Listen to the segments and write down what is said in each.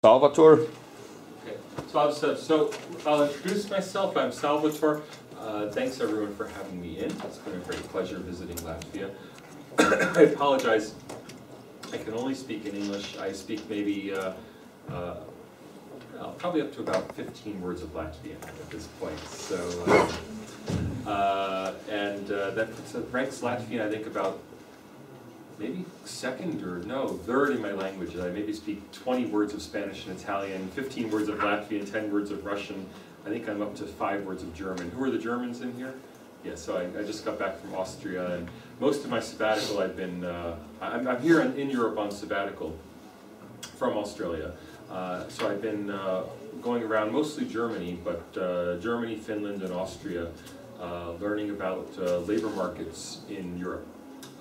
Salvatore. Okay, so I'll introduce myself. I'm Salvatore. Thanks everyone for having me in. It's been a great pleasure visiting Latvia. I apologize. I can only speak in English. I speak maybe probably up to about 15 words of Latvian at this point. So that ranks Latvian, I think, about maybe second or third in my language. I maybe speak 20 words of Spanish and Italian, 15 words of Latvian, 10 words of Russian. I think I'm up to 5 words of German. Who are the Germans in here? Yeah, so I just got back from Austria, and most of my sabbatical I've been, I'm here in Europe on sabbatical from Australia. So I've been going around mostly Germany, but Germany, Finland, and Austria, learning about labor markets in Europe.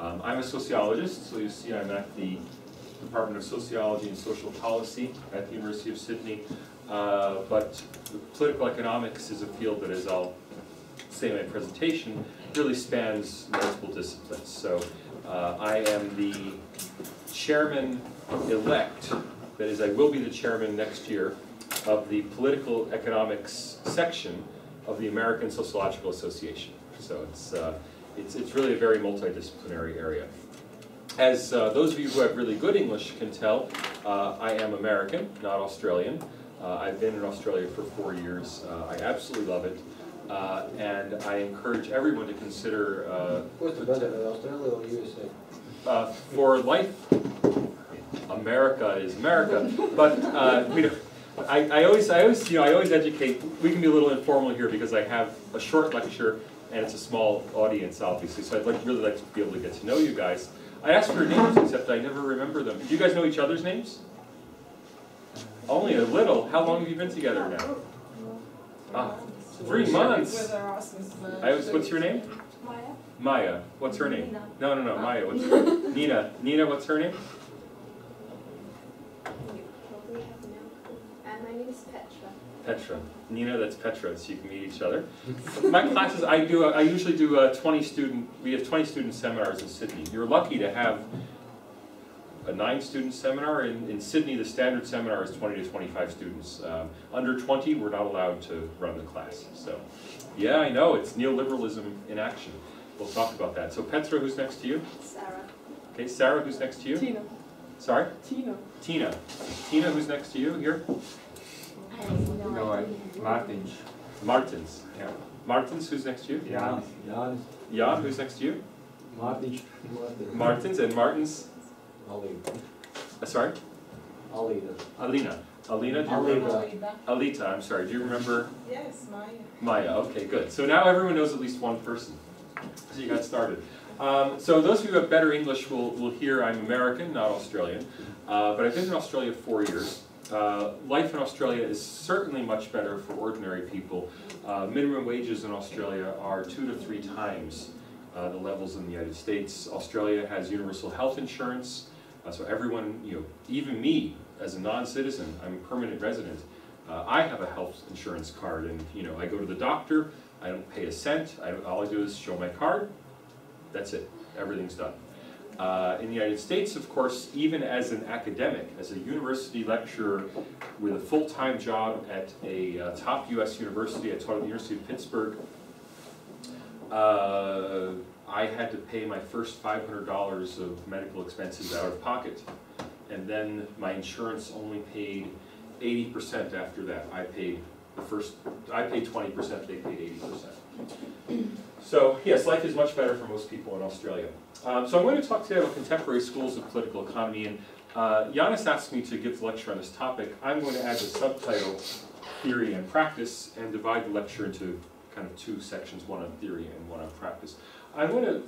I'm a sociologist, so you see I'm at the Department of Sociology and Social Policy at the University of Sydney, but political economics is a field that, as I'll say in my presentation, really spans multiple disciplines. So I am the chairman-elect, that is, I will be the chairman next year, of the political economics section of the American Sociological Association. So it's really a very multidisciplinary area. As those of you who have really good English can tell, I am American, not Australian. I've been in Australia for 4 years. I absolutely love it. And I encourage everyone to consider... What's the better, Australia or USA? For life, America is America. But we don't, I always educate. We can be a little informal here because I have a short lecture and it's a small audience, obviously, so I'd really like to be able to get to know you guys. I asked for your names, except I never remember them. Do you guys know each other's names? Only a little. How long have you been together now? 3 months. What's your name? Maya. Maya. What's her name? Nina. No, Maya. What's Nina. Nina, what's her name? My name is Petra. Petra. Nina, that's Petra, so you can meet each other. My classes, I usually do we have 20 student seminars in Sydney. You're lucky to have a 9-student seminar. In Sydney, the standard seminar is 20 to 25 students. Under 20, we're not allowed to run the class. So, yeah, I know, it's neoliberalism in action. We'll talk about that. So Petra, who's next to you? Sarah. Okay, Sarah, who's next to you? Tina. Sorry? Tina. Tina. Tina, who's next to you here? Martins. Martins. Yeah. Martins, who's next to you? Jan. Jan, who's next to you? Martins. Martins and Martins. Sorry? Alida. Alina. Alina, do you remember? Alita, I'm sorry. Do you remember? Yes, Maya. Maya. Okay, good. So now everyone knows at least one person. So you got started. So those of you who have better English will hear I'm American, not Australian. But I've been in Australia 4 years. Life in Australia is certainly much better for ordinary people. Minimum wages in Australia are 2 to 3 times the levels in the United States. Australia has universal health insurance, so everyone, even me as a non-citizen, I'm a permanent resident. I have a health insurance card, and I go to the doctor. I don't pay a cent. All I do is show my card. That's it. Everything's done. In the United States, of course, even as an academic, as a university lecturer with a full-time job at a top U.S. university, I taught at the University of Pittsburgh, I had to pay my first $500 of medical expenses out of pocket. And then my insurance only paid 80% after that. I paid 20%, they paid 80%. So yes, life is much better for most people in Australia. So I'm going to talk today about contemporary schools of political economy, and Giannis asked me to give the lecture on this topic. I'm going to add the subtitle, Theory and Practice, and divide the lecture into kind of 2 sections, one on theory and one on practice. I'm going to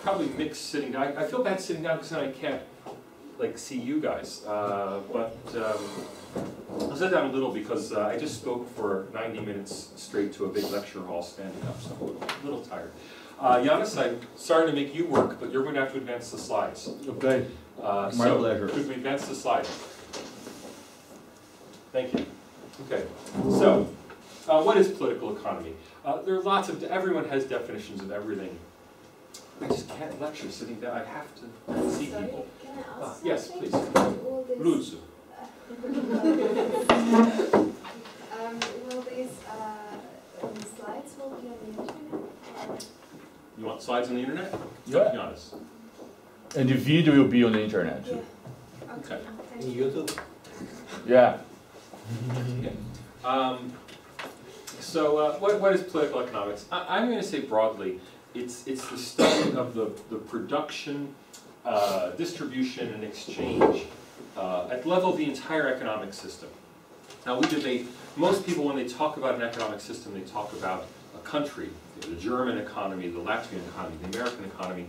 probably mix sitting down. I feel bad sitting down because then I can't see you guys, but I'll sit down a little because I just spoke for 90 minutes straight to a big lecture hall standing up, so I'm a little tired. Giannis, I'm sorry to make you work, but you're going to have to advance the slides. Okay. My pleasure. Could we advance the slide? Thank you. Okay. So, what is political economy? There are lots of, everyone has definitions of everything. I just can't lecture sitting down. I have to see people. Can I ask yes, something? please. All this, Luz. Will these slides will be on the internet? You want slides on the internet? Yeah. Be honest. And the video will be on the internet. Yeah. Okay. Thank In you. YouTube? Yeah. So what is political economics? I'm going to say broadly, it's the study of the production, distribution, and exchange at the level of the entire economic system. Now we debate, most people when they talk about an economic system, they talk about a country, the German economy, the Latvian economy, the American economy.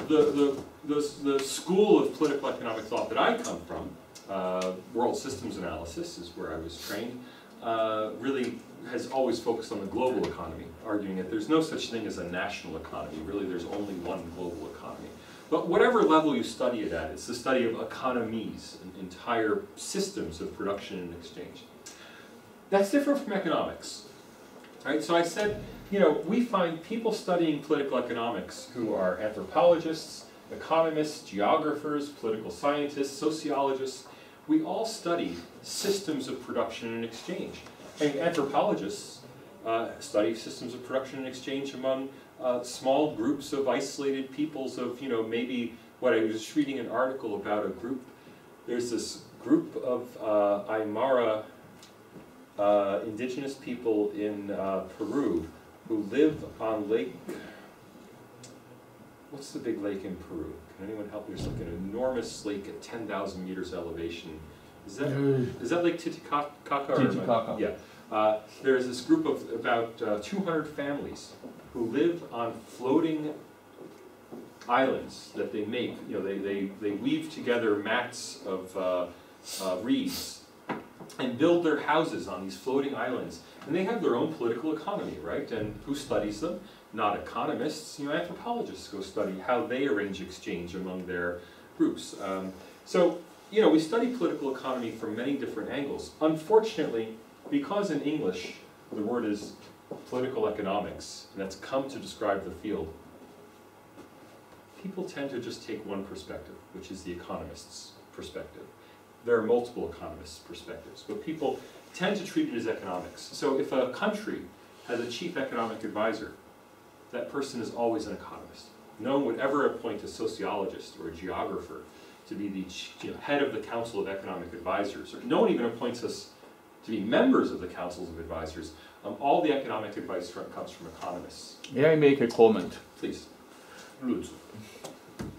The school of political economic thought that I come from, world systems analysis is where I was trained, really has always focused on the global economy, arguing that there's no such thing as a national economy. Really, there's only one global economy. But whatever level you study it at, it's the study of economies, entire systems of production and exchange. That's different from economics. Right? So I said, you know, we find people studying political economics who are anthropologists, economists, geographers, political scientists, sociologists. We all study systems of production and exchange. And anthropologists study systems of production and exchange among small groups of isolated peoples of, you know, maybe what I was just reading an article about a group. There's this group of Aymara indigenous people in Peru who live on Lake, what's the big lake in Peru? Can anyone help me? There's like an enormous lake at 10,000 meters elevation. Is that Lake Titicaca? Titicaca. Yeah. There's this group of about 200 families who live on floating islands that they make. You know, they weave together mats of reeds and build their houses on these floating islands. And they have their own political economy, right? And who studies them? Not economists, you know, anthropologists go study how they arrange exchange among their groups. So, you know, we study political economy from many different angles. Unfortunately, because in English the word is political economics, and that's come to describe the field, people tend to just take one perspective, which is the economist's perspective. There are multiple economists' perspectives, but people tend to treat it as economics. So if a country has a chief economic advisor, that person is always an economist. No one would ever appoint a sociologist or a geographer to be the head of the Council of Economic Advisors. Or no one even appoints us to be members of the Councils of Advisors. All the economic advice comes from economists. May I make a comment? Please.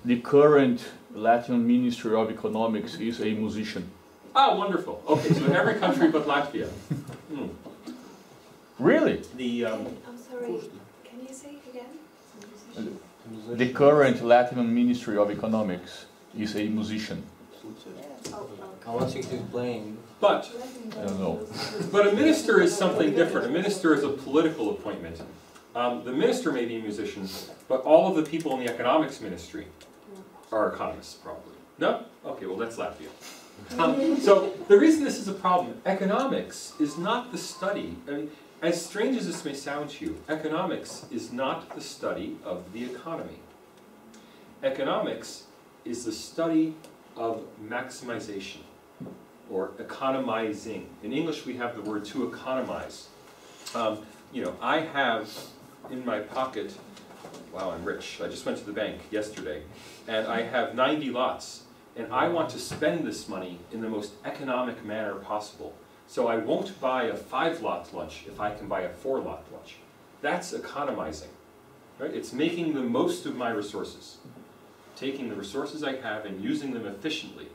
The current Latvian Ministry of Economics is a musician. Ah, wonderful. Okay, so in every country but Latvia. Really? I'm sorry, can you say it again? The current Latvian Ministry of Economics is a musician. I want you to explain. But I don't know. But a minister is something different. A minister is a political appointment. The minister may be a musician, but all of the people in the economics ministry are economists, probably. No? Okay, well that's Latvia. So the reason this is a problem, economics is not the study, I mean, as strange as this may sound to you, economics is not the study of the economy. Economics is the study of maximization, or economizing. In English we have the word to economize. You know, I have in my pocket, wow, I'm rich. I just went to the bank yesterday, and I have 90 lots, and I want to spend this money in the most economic manner possible. So I won't buy a 5-lot lunch if I can buy a 4-lot lunch. That's economizing, right? It's making the most of my resources, taking the resources I have and using them efficiently.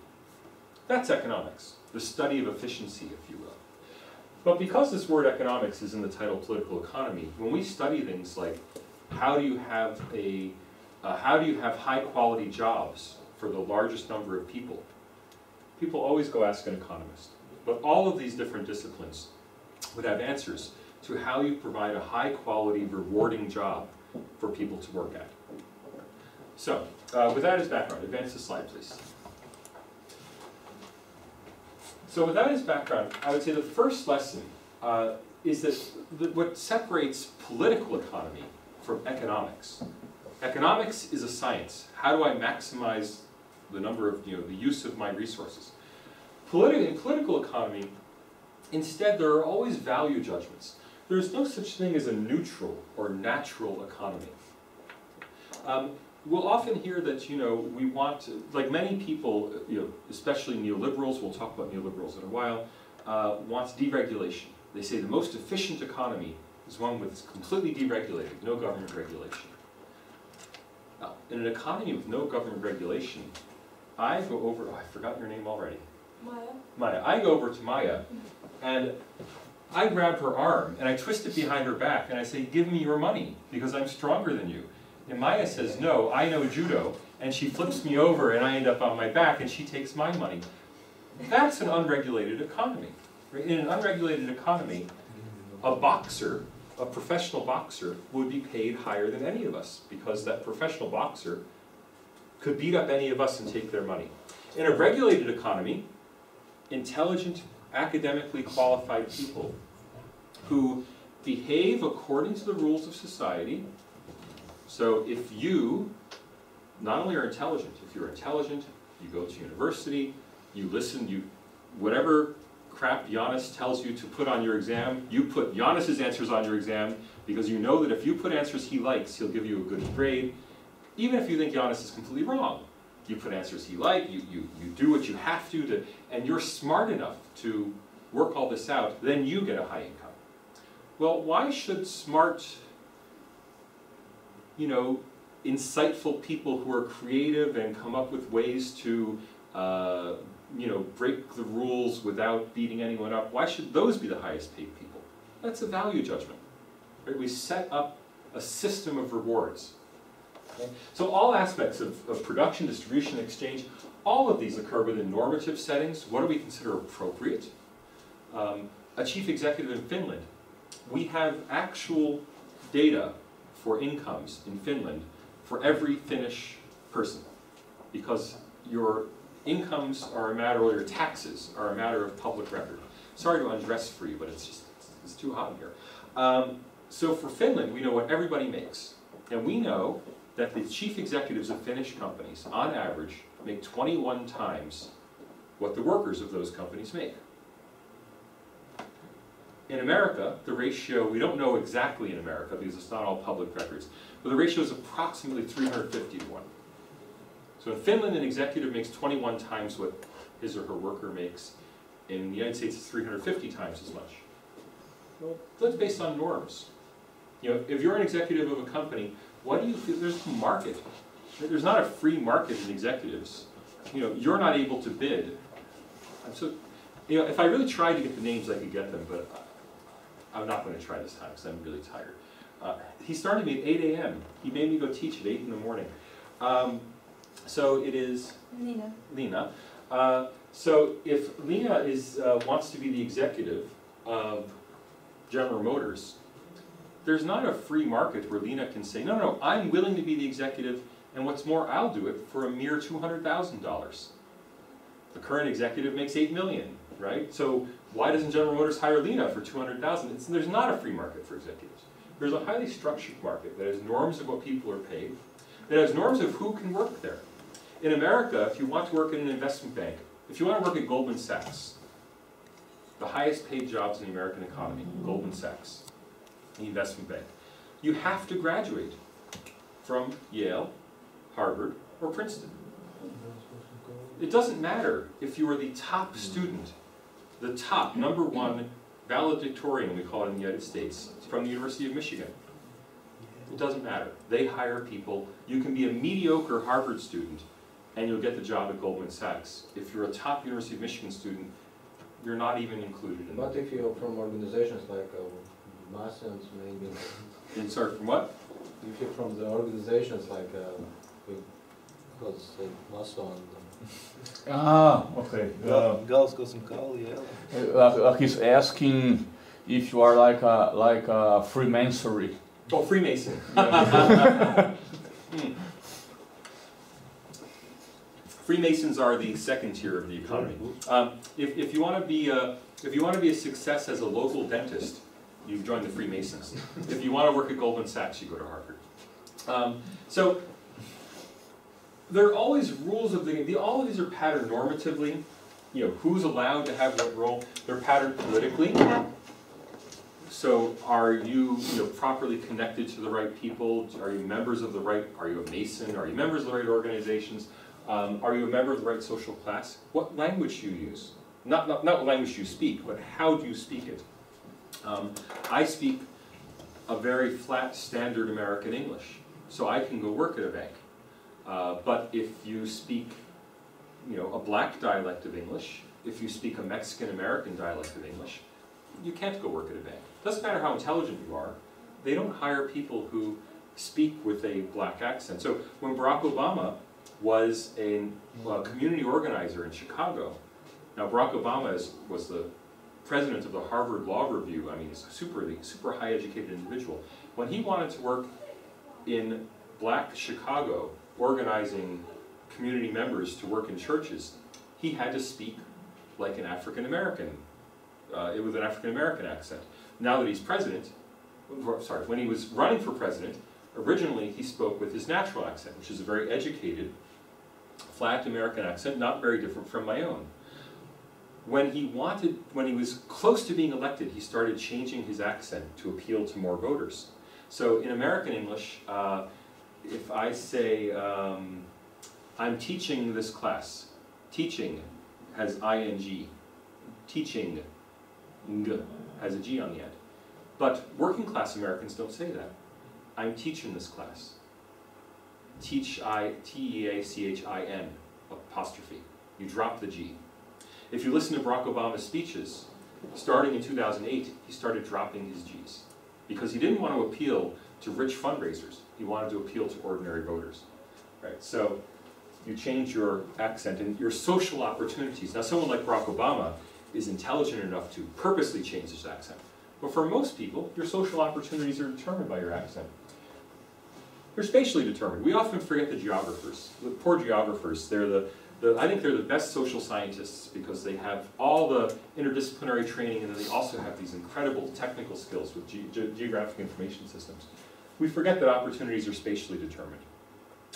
That's economics, the study of efficiency, if you will. But because this word economics is in the title political economy, when we study things like how do you have high quality jobs for the largest number of people, people always go ask an economist. But all of these different disciplines would have answers to how you provide a high quality, rewarding job for people to work at. So, with that as background, advance the slide, please. So with that as background, I would say the first lesson is that what separates political economy from economics. Economics is a science. How do I maximize the number of, the use of my resources? In political economy, instead, there are always value judgments. There's no such thing as a neutral or natural economy. We'll often hear that, we want, like many people, especially neoliberals, we'll talk about neoliberals in a while, wants deregulation. They say the most efficient economy is one that's completely deregulated, no government regulation. Now, in an economy with no government regulation, I go over, I forgot your name already. Maya. Maya. I go over to Maya, and I grab her arm, and I twist it behind her back, and I say, give me your money, because I'm stronger than you. And Maya says, no, I know judo, and she flips me over, and I end up on my back, and she takes my money. That's an unregulated economy. In an unregulated economy, a boxer, a professional boxer, would be paid higher than any of us, because that professional boxer could beat up any of us and take their money. In a regulated economy, intelligent, academically qualified people who behave according to the rules of society. So if you not only are intelligent, if you're intelligent, you go to university, you listen, whatever crap Giannis tells you to put on your exam, you put Giannis's answers on your exam, because you know that if you put answers he likes, he'll give you a good grade, even if you think Giannis is completely wrong. You put answers he likes, you do what you have to, and you're smart enough to work all this out, then you get a high income. Well, why should smart, insightful people who are creative and come up with ways to, break the rules without beating anyone up, why should those be the highest paid people? That's a value judgment. Right? We set up a system of rewards. Okay? So all aspects of production, distribution, exchange, all of these occur within normative settings. What do we consider appropriate? A chief executive in Finland, we have actual data for incomes in Finland for every Finnish person, because your incomes are a matter, or your taxes are a matter of public record. Sorry to undress for you, but it's too hot in here. So for Finland, we know what everybody makes, and we know that the chief executives of Finnish companies, on average, make 21 times what the workers of those companies make. In America, the ratio, we don't know exactly in America because it's not all public records, but the ratio is approximately 350 to 1. So in Finland, an executive makes 21 times what his or her worker makes. In the United States, it's 350 times as much. Well, that's based on norms. If you're an executive of a company, what do you feel? There's a market. There's not a free market in executives. You're not able to bid. So, if I really tried to get the names, I could get them, but I'm not going to try this time because I'm really tired. He started me at 8 a.m. He made me go teach at 8 in the morning. So it is Lena. So if Lena wants to be the executive of General Motors, there's not a free market where Lena can say, no, I'm willing to be the executive, and what's more, I'll do it for a mere $200,000. The current executive makes $8 million, right? So why doesn't General Motors hire Lena for $200,000? There's not a free market for executives. There's a highly structured market that has norms of what people are paid, that has norms of who can work there. In America, if you want to work in an investment bank, if you want to work at Goldman Sachs, the highest paid jobs in the American economy, Goldman Sachs, the investment bank, you have to graduate from Yale, Harvard, or Princeton. It doesn't matter if you are the top student, the top, #1 valedictorian, we call it in the United States, from the University of Michigan. It doesn't matter. They hire people. You can be a mediocre Harvard student, and you'll get the job at Goldman Sachs. If you're a top University of Michigan student, you're not even included in But if you're from organizations like Masons, maybe. And sorry, from what? If you're from the organizations like, because Mason. Okay. Gals go some call, yeah. He's asking if you are like a Freemasonry. Oh, Freemason. Freemasons are the second tier of the economy. If you want to be a success as a local dentist, you join the Freemasons. If you want to work at Goldman Sachs, you go to Harvard. So there are always rules of the game. All of these are patterned normatively. who's allowed to have what role. They're patterned politically. So are you, properly connected to the right people? Are you members of the right, are you a Mason? Are you members of the right organizations? Are you a member of the right social class? What language do you use? Not what language you speak, but how do you speak it? I speak a very flat, standard American English, so I can go work at a bank. But if you speak, a black dialect of English, if you speak a Mexican-American dialect of English, you can't go work at a bank. Doesn't matter how intelligent you are, they don't hire people who speak with a black accent. So when Barack Obama was a community organizer in Chicago, now Barack Obama was the president of the Harvard Law Review. I mean, he's a super high educated individual. When he wanted to work in black Chicago, organizing community members to work in churches, he had to speak like an African American, with an African American accent. Now that he's president, sorry, when he was running for president, originally he spoke with his natural accent, which is a very educated, flat American accent, not very different from my own. When he was close to being elected, he started changing his accent to appeal to more voters. So in American English, if I say, I'm teaching this class, teaching has ing, teaching has a G on the end. But working class Americans don't say that. I'm teaching this class. Teach, T-E-A-C-H-I-N, apostrophe. You drop the G. If you listen to Barack Obama's speeches, starting in 2008, he started dropping his Gs. Because he didn't want to appeal to rich fundraisers. He wanted to appeal to ordinary voters. Right? So you change your accent and your social opportunities. Now someone like Barack Obama is intelligent enough to purposely change his accent. But for most people, your social opportunities are determined by your accent. They're spatially determined. We often forget the geographers. The poor geographers, I think they're the best social scientists because they have all the interdisciplinary training and then they also have these incredible technical skills with geographic information systems. We forget that opportunities are spatially determined.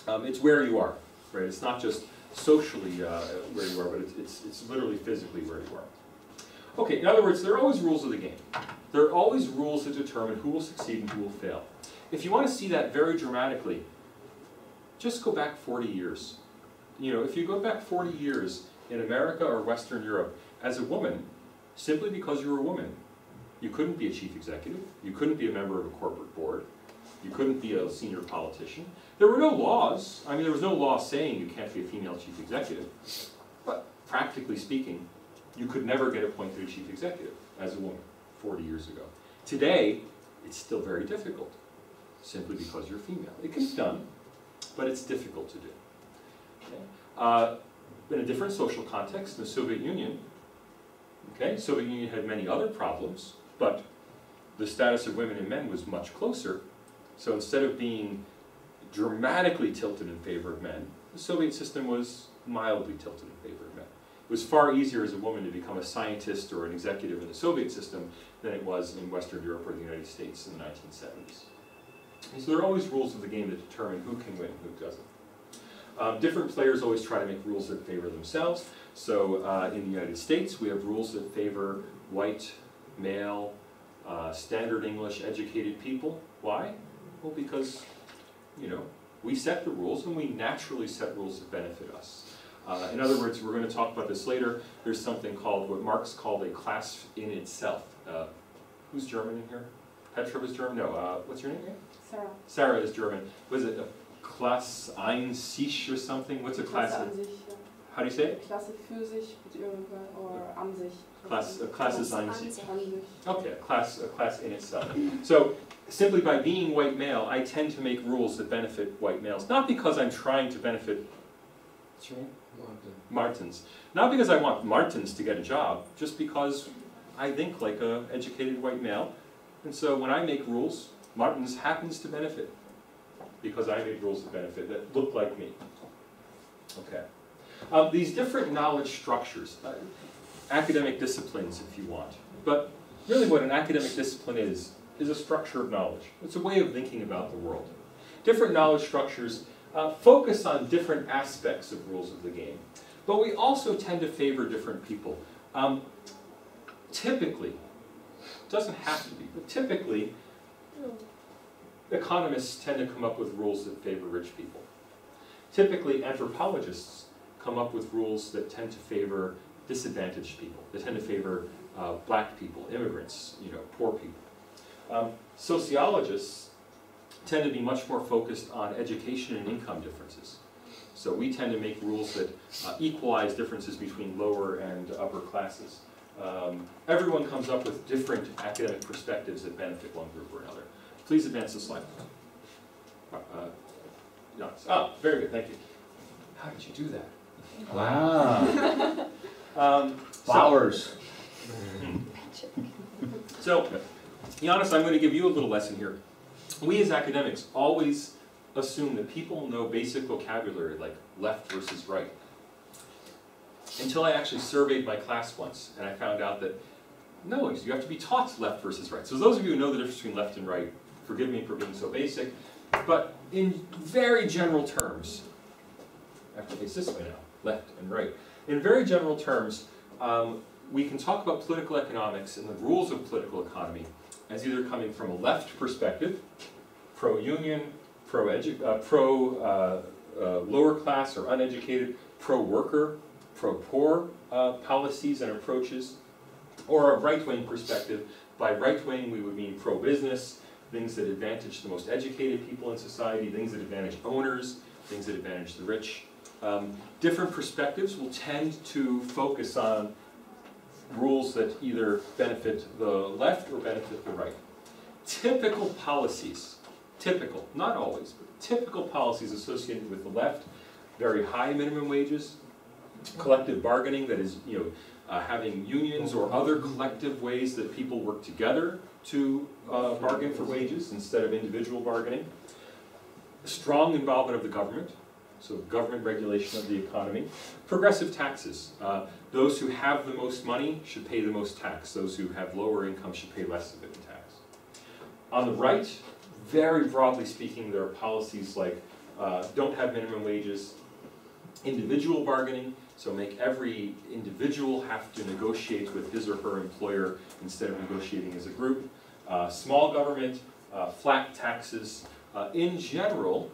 It's where you are, right? It's not just socially where you are, but it's literally physically where you are. Okay, in other words, there are always rules of the game. There are always rules that determine who will succeed and who will fail. If you want to see that very dramatically, just go back 40 years. If you go back 40 years in America or Western Europe, as a woman, simply because you were a woman, you couldn't be a chief executive, you couldn't be a member of a corporate board, you couldn't be a senior politician. There were no laws. I mean, there was no law saying you can't be a female chief executive. But practically speaking, you could never get appointed a chief executive as a woman 40 years ago. Today, it's still very difficult, simply because you're female. It can be done, but it's difficult to do. Okay? In a different social context, in the Soviet Union, Soviet Union had many other problems, but the status of women and men was much closer. So instead of being dramatically tilted in favor of men, the Soviet system was mildly tilted in favor of men. It was far easier as a woman to become a scientist or an executive in the Soviet system than it was in Western Europe or the United States in the 1970s. And so there are always rules of the game that determine who can win and who doesn't. Different players always try to make rules that favor themselves. So in the United States, we have rules that favor white, male, standard English educated people. Why? Well, because, we set the rules and we naturally set rules that benefit us. In other words, we're going to talk about this later. There's something called, what Marx called a class in itself. Who's German in here? Petra is German? No, what's your name again? Sarah. Sarah is German. Was it a Klasse ein sich or something? What's a class? Klasse an sich, ja. How do you say it? Klasse für sich or an sich. Klasse ein sich. An sich. Okay, a class in itself. So simply by being white male, I tend to make rules that benefit white males. Not because I'm trying to benefit, what's your name? Martins. Not because I want Martins to get a job, just because I think like an educated white male. And so when I make rules, Martins happens to benefit because I made rules that benefit, that look like me. Okay. These different knowledge structures, academic disciplines if you want, but really what an academic discipline is a structure of knowledge. It's a way of thinking about the world. Different knowledge structures focus on different aspects of rules of the game. But we also tend to favor different people. Typically, doesn't have to be, but typically, economists tend to come up with rules that favor rich people. Typically, anthropologists come up with rules that tend to favor disadvantaged people. They tend to favor black people, immigrants, poor people. Sociologists tend to be much more focused on education and income differences. So we tend to make rules that equalize differences between lower and upper classes. Everyone comes up with different academic perspectives that benefit one group or another. Please advance the slide. Oh, very good, thank you. How did you do that? Wow. Flowers. So, Giannis, I'm going to give you a little lesson here. We as academics always assume that people know basic vocabulary like left versus right. Until I actually surveyed my class once, and I found out that, no, you have to be taught left versus right. So those of you who know the difference between left and right, forgive me for being so basic, but in very general terms, I have to face this way now, left and right. In very general terms, we can talk about political economics and the rules of political economy as either coming from a left perspective, pro-union, lower class or uneducated, pro-worker, pro-poor policies and approaches, or a right-wing perspective. By right-wing, we would mean pro-business, things that advantage the most educated people in society, things that advantage owners, things that advantage the rich. Different perspectives will tend to focus on rules that either benefit the left or benefit the right. Typical policies, not always, but typical policies associated with the left, very high minimum wages, collective bargaining, that is, having unions or other collective ways that people work together to bargain for wages instead of individual bargaining. Strong involvement of the government, so government regulation of the economy. Progressive taxes. Those who have the most money should pay the most tax. Those who have lower income should pay less of it in tax. On the right, very broadly speaking, there are policies like don't have minimum wages, individual bargaining, so make every individual have to negotiate with his or her employer instead of negotiating as a group. Small government, flat taxes. In general,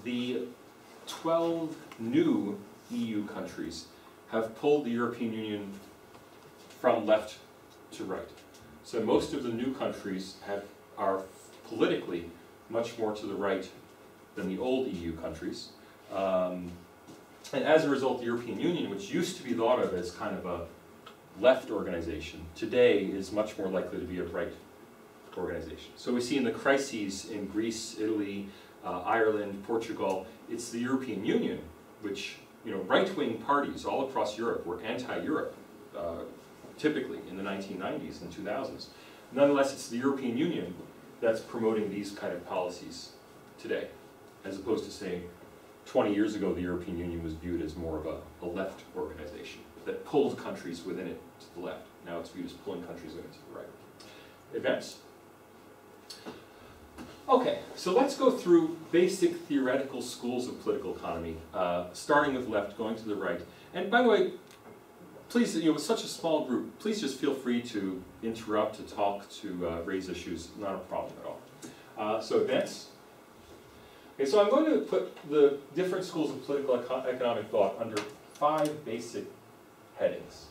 the 12 new EU countries have pulled the European Union from left to right. So most of the new countries are politically much more to the right than the old EU countries. And as a result, the European Union, which used to be thought of as kind of a left organization, today is much more likely to be a right organization. So we see in the crises in Greece, Italy, Ireland, Portugal, it's the European Union, which, right-wing parties all across Europe were anti-Europe, typically in the 1990s and 2000s. Nonetheless, it's the European Union that's promoting these kind of policies today, as opposed to saying 20 years ago the European Union was viewed as more of a left organization that pulled countries within it to the left. Now it's viewed as pulling countries within it to the right. Advance. Okay, so let's go through basic theoretical schools of political economy, starting with left, going to the right. And by the way, please, with such a small group, please just feel free to interrupt, to talk, to raise issues, not a problem at all. So advance. Okay, so I'm going to put the different schools of political economic thought under 5 basic headings.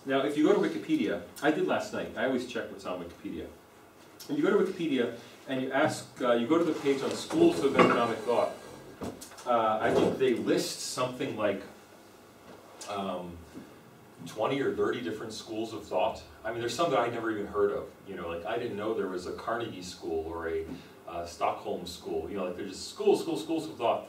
Now, if you go to Wikipedia, I did last night, I always check what's on Wikipedia. And you go to Wikipedia and you ask, you go to the page on schools of economic thought, I think they list something like 20 or 30 different schools of thought. I mean, there's some that I never even heard of. Like I didn't know there was a Carnegie school or a Stockholm school. Like they're just schools of thought.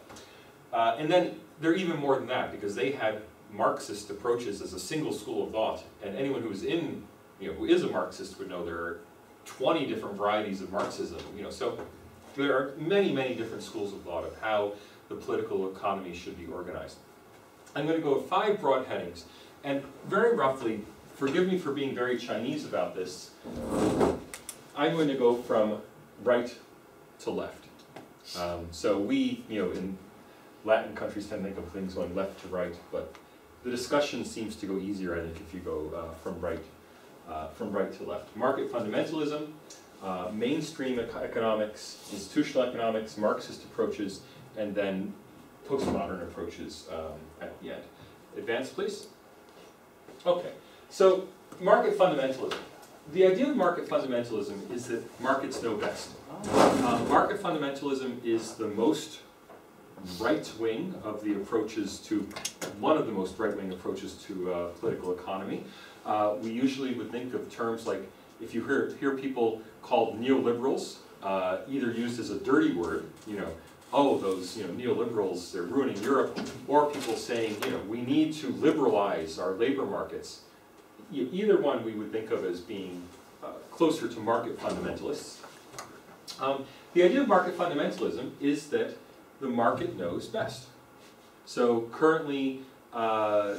And then they're even more than that because they had Marxist approaches as a single school of thought. And anyone who's who is a Marxist would know there are 20 different varieties of Marxism. So there are many, many different schools of thought of how the political economy should be organized. I'm going to go with 5 broad headings. And very roughly, forgive me for being very Chinese about this, I'm going to go from right to left. So we, in Latin countries tend to think of things going left to right, but the discussion seems to go easier, I think, if you go from right to left. Market fundamentalism, mainstream economics, institutional economics, Marxist approaches, and then postmodern approaches at the end. Advance, please. Okay, so market fundamentalism. The idea of market fundamentalism is that markets know best. Market fundamentalism is the most right-wing of the approaches to, one of the most right-wing approaches to political economy. We usually would think of terms like, if you hear people called neoliberals, either used as a dirty word, oh, those neoliberals, they're ruining Europe, or people saying, we need to liberalize our labor markets. Either one we would think of as being closer to market fundamentalists. The idea of market fundamentalism is that the market knows best. So currently, you'll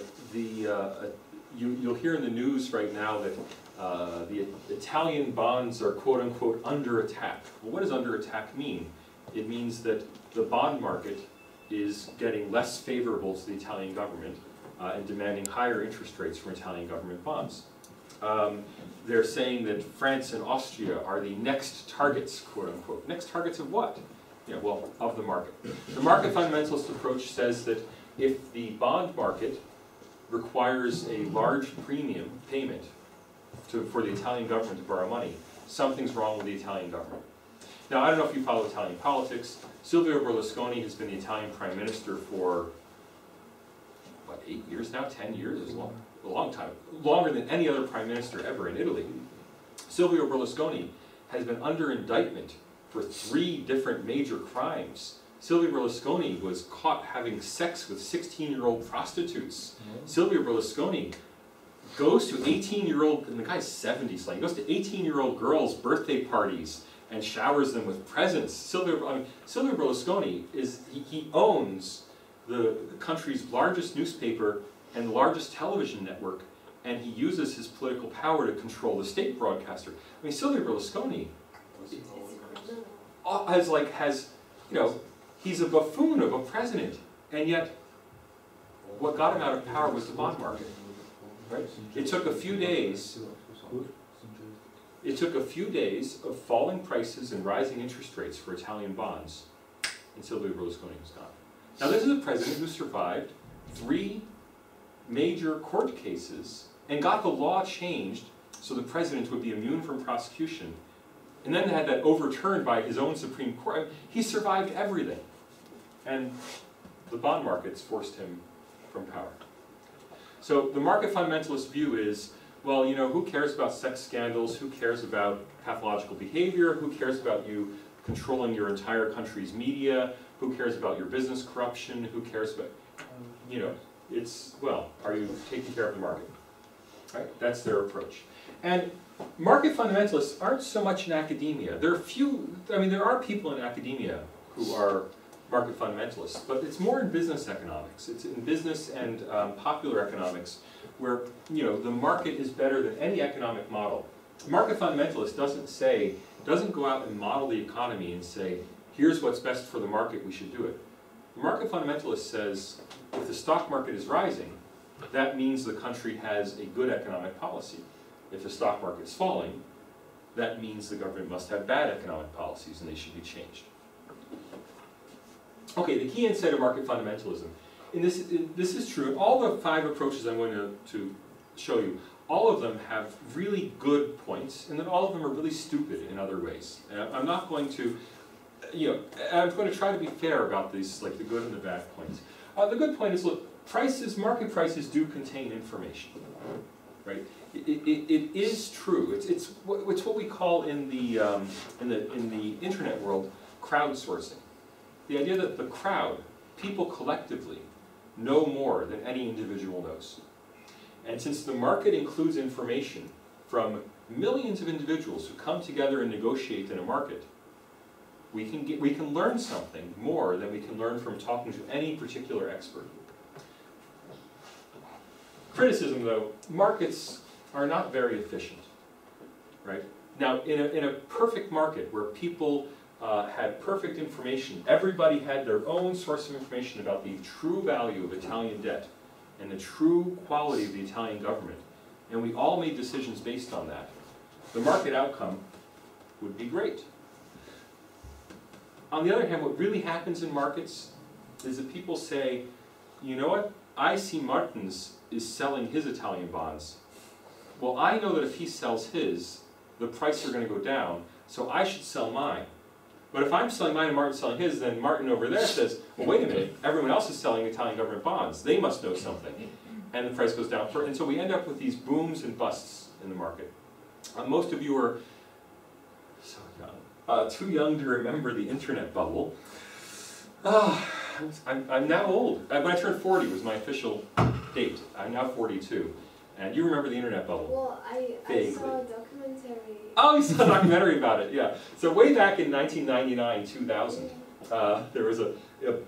hear in the news right now that the Italian bonds are quote-unquote under attack. Well, what does under attack mean? It means that the bond market is getting less favorable to the Italian government and demanding higher interest rates from Italian government bonds. They're saying that France and Austria are the next targets, quote-unquote. Next targets of what? Well, of the market. The market fundamentalist approach says that if the bond market requires a large premium payment for the Italian government to borrow money, something's wrong with the Italian government. Now, I don't know if you follow Italian politics. Silvio Berlusconi has been the Italian prime minister for, what, 8 years now? 10 years? It's a long time. Longer than any other prime minister ever in Italy. Silvio Berlusconi has been under indictment for 3 different major crimes. Silvio Berlusconi was caught having sex with 16-year-old prostitutes. Silvio Berlusconi goes to 18-year-old, and the guy's 70, so he goes to 18-year-old girls' birthday parties and showers them with presents. Silvio Berlusconi he owns the country's largest newspaper and largest television network, and he uses his political power to control the state broadcaster. I mean, Silvio Berlusconi he's a buffoon of a president, and yet what got him out of power was the bond market. Right? It took a few days. It took a few days of falling prices and rising interest rates for Italian bonds, and Silvio Berlusconi was gone. Now, this is a president who survived 3 major court cases and got the law changed so the president would be immune from prosecution, and then had that overturned by his own Supreme Court. I mean, he survived everything, and the bond markets forced him from power. So the market fundamentalist view is, well, who cares about sex scandals? Who cares about pathological behavior? Who cares about you controlling your entire country's media? Who cares about your business corruption? Who cares about, are you taking care of the market? Right? That's their approach. And market fundamentalists aren't so much in academia. There are people in academia who are market fundamentalists, but it's more in business economics. It's in business and popular economics where the market is better than any economic model. The market fundamentalist doesn't go out and model the economy and say, here's what's best for the market, we should do it. The market fundamentalist says, if the stock market is rising, that means the country has a good economic policy. If the stock market is falling, that means the government must have bad economic policies and they should be changed. Okay, the key insight of market fundamentalism. And this is true. All the 5 approaches I'm going to show you, all of them have really good points, and then all of them are really stupid in other ways. And I'm not going to, I'm going to try to be fair about these, like the good and the bad points. The good point is, look, market prices do contain information, right? It is true. It's what we call in the internet world crowdsourcing. The idea that the crowd, people collectively, know more than any individual knows. And since the market includes information from millions of individuals who come together and negotiate in a market, we can learn something more than we can learn from talking to any particular expert. Criticism, though, markets are not very efficient, right? Now, in a perfect market where people had perfect information. Everybody had their own source of information about the true value of Italian debt and the true quality of the Italian government. And we all made decisions based on that. The market outcome would be great. On the other hand, what really happens in markets is that people say, you know what, I see Martins is selling his Italian bonds. Well, I know that if he sells his, the prices are going to go down, so I should sell mine. But if I'm selling mine and Martin's selling his, then Martin over there says, well, wait a minute, everyone else is selling Italian government bonds. They must know something. And the price goes down. And so we end up with these booms and busts in the market. Most of you are so young, too young to remember the internet bubble. I'm now old. When I turned 40 was my official date. I'm now 42. And you remember the internet bubble? Well, I saw a documentary. Oh, you saw a documentary about it, yeah. So way back in 1999, 2000, there was a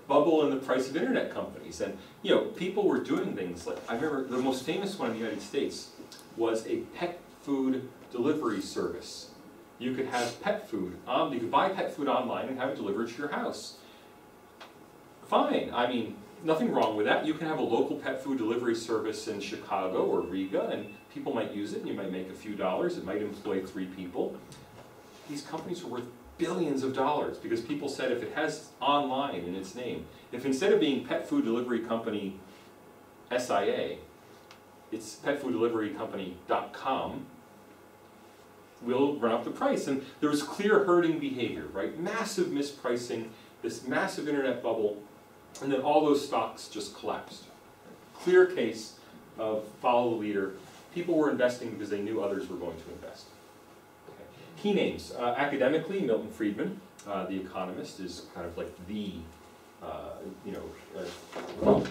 bubble in the price of internet companies. And, you know, people were doing things like, I remember the most famous one in the United States was a pet food delivery service. You could have pet food, you could buy pet food online and have it delivered to your house. Fine, I mean, nothing wrong with that. You can have a local pet food delivery service in Chicago or Riga, and people might use it, and you might make a few dollars. It might employ 3 people. These companies are worth billions of dollars because people said if it has online in its name, if instead of being Pet Food Delivery Company SIA, it's petfooddeliverycompany.com, we'll run up the price. And there was clear herding behavior, right? Massive mispricing, this massive internet bubble, and then all those stocks just collapsed. Clear case of follow the leader. People were investing because they knew others were going to invest. Okay. Key names. Academically, Milton Friedman, the economist, is kind of like the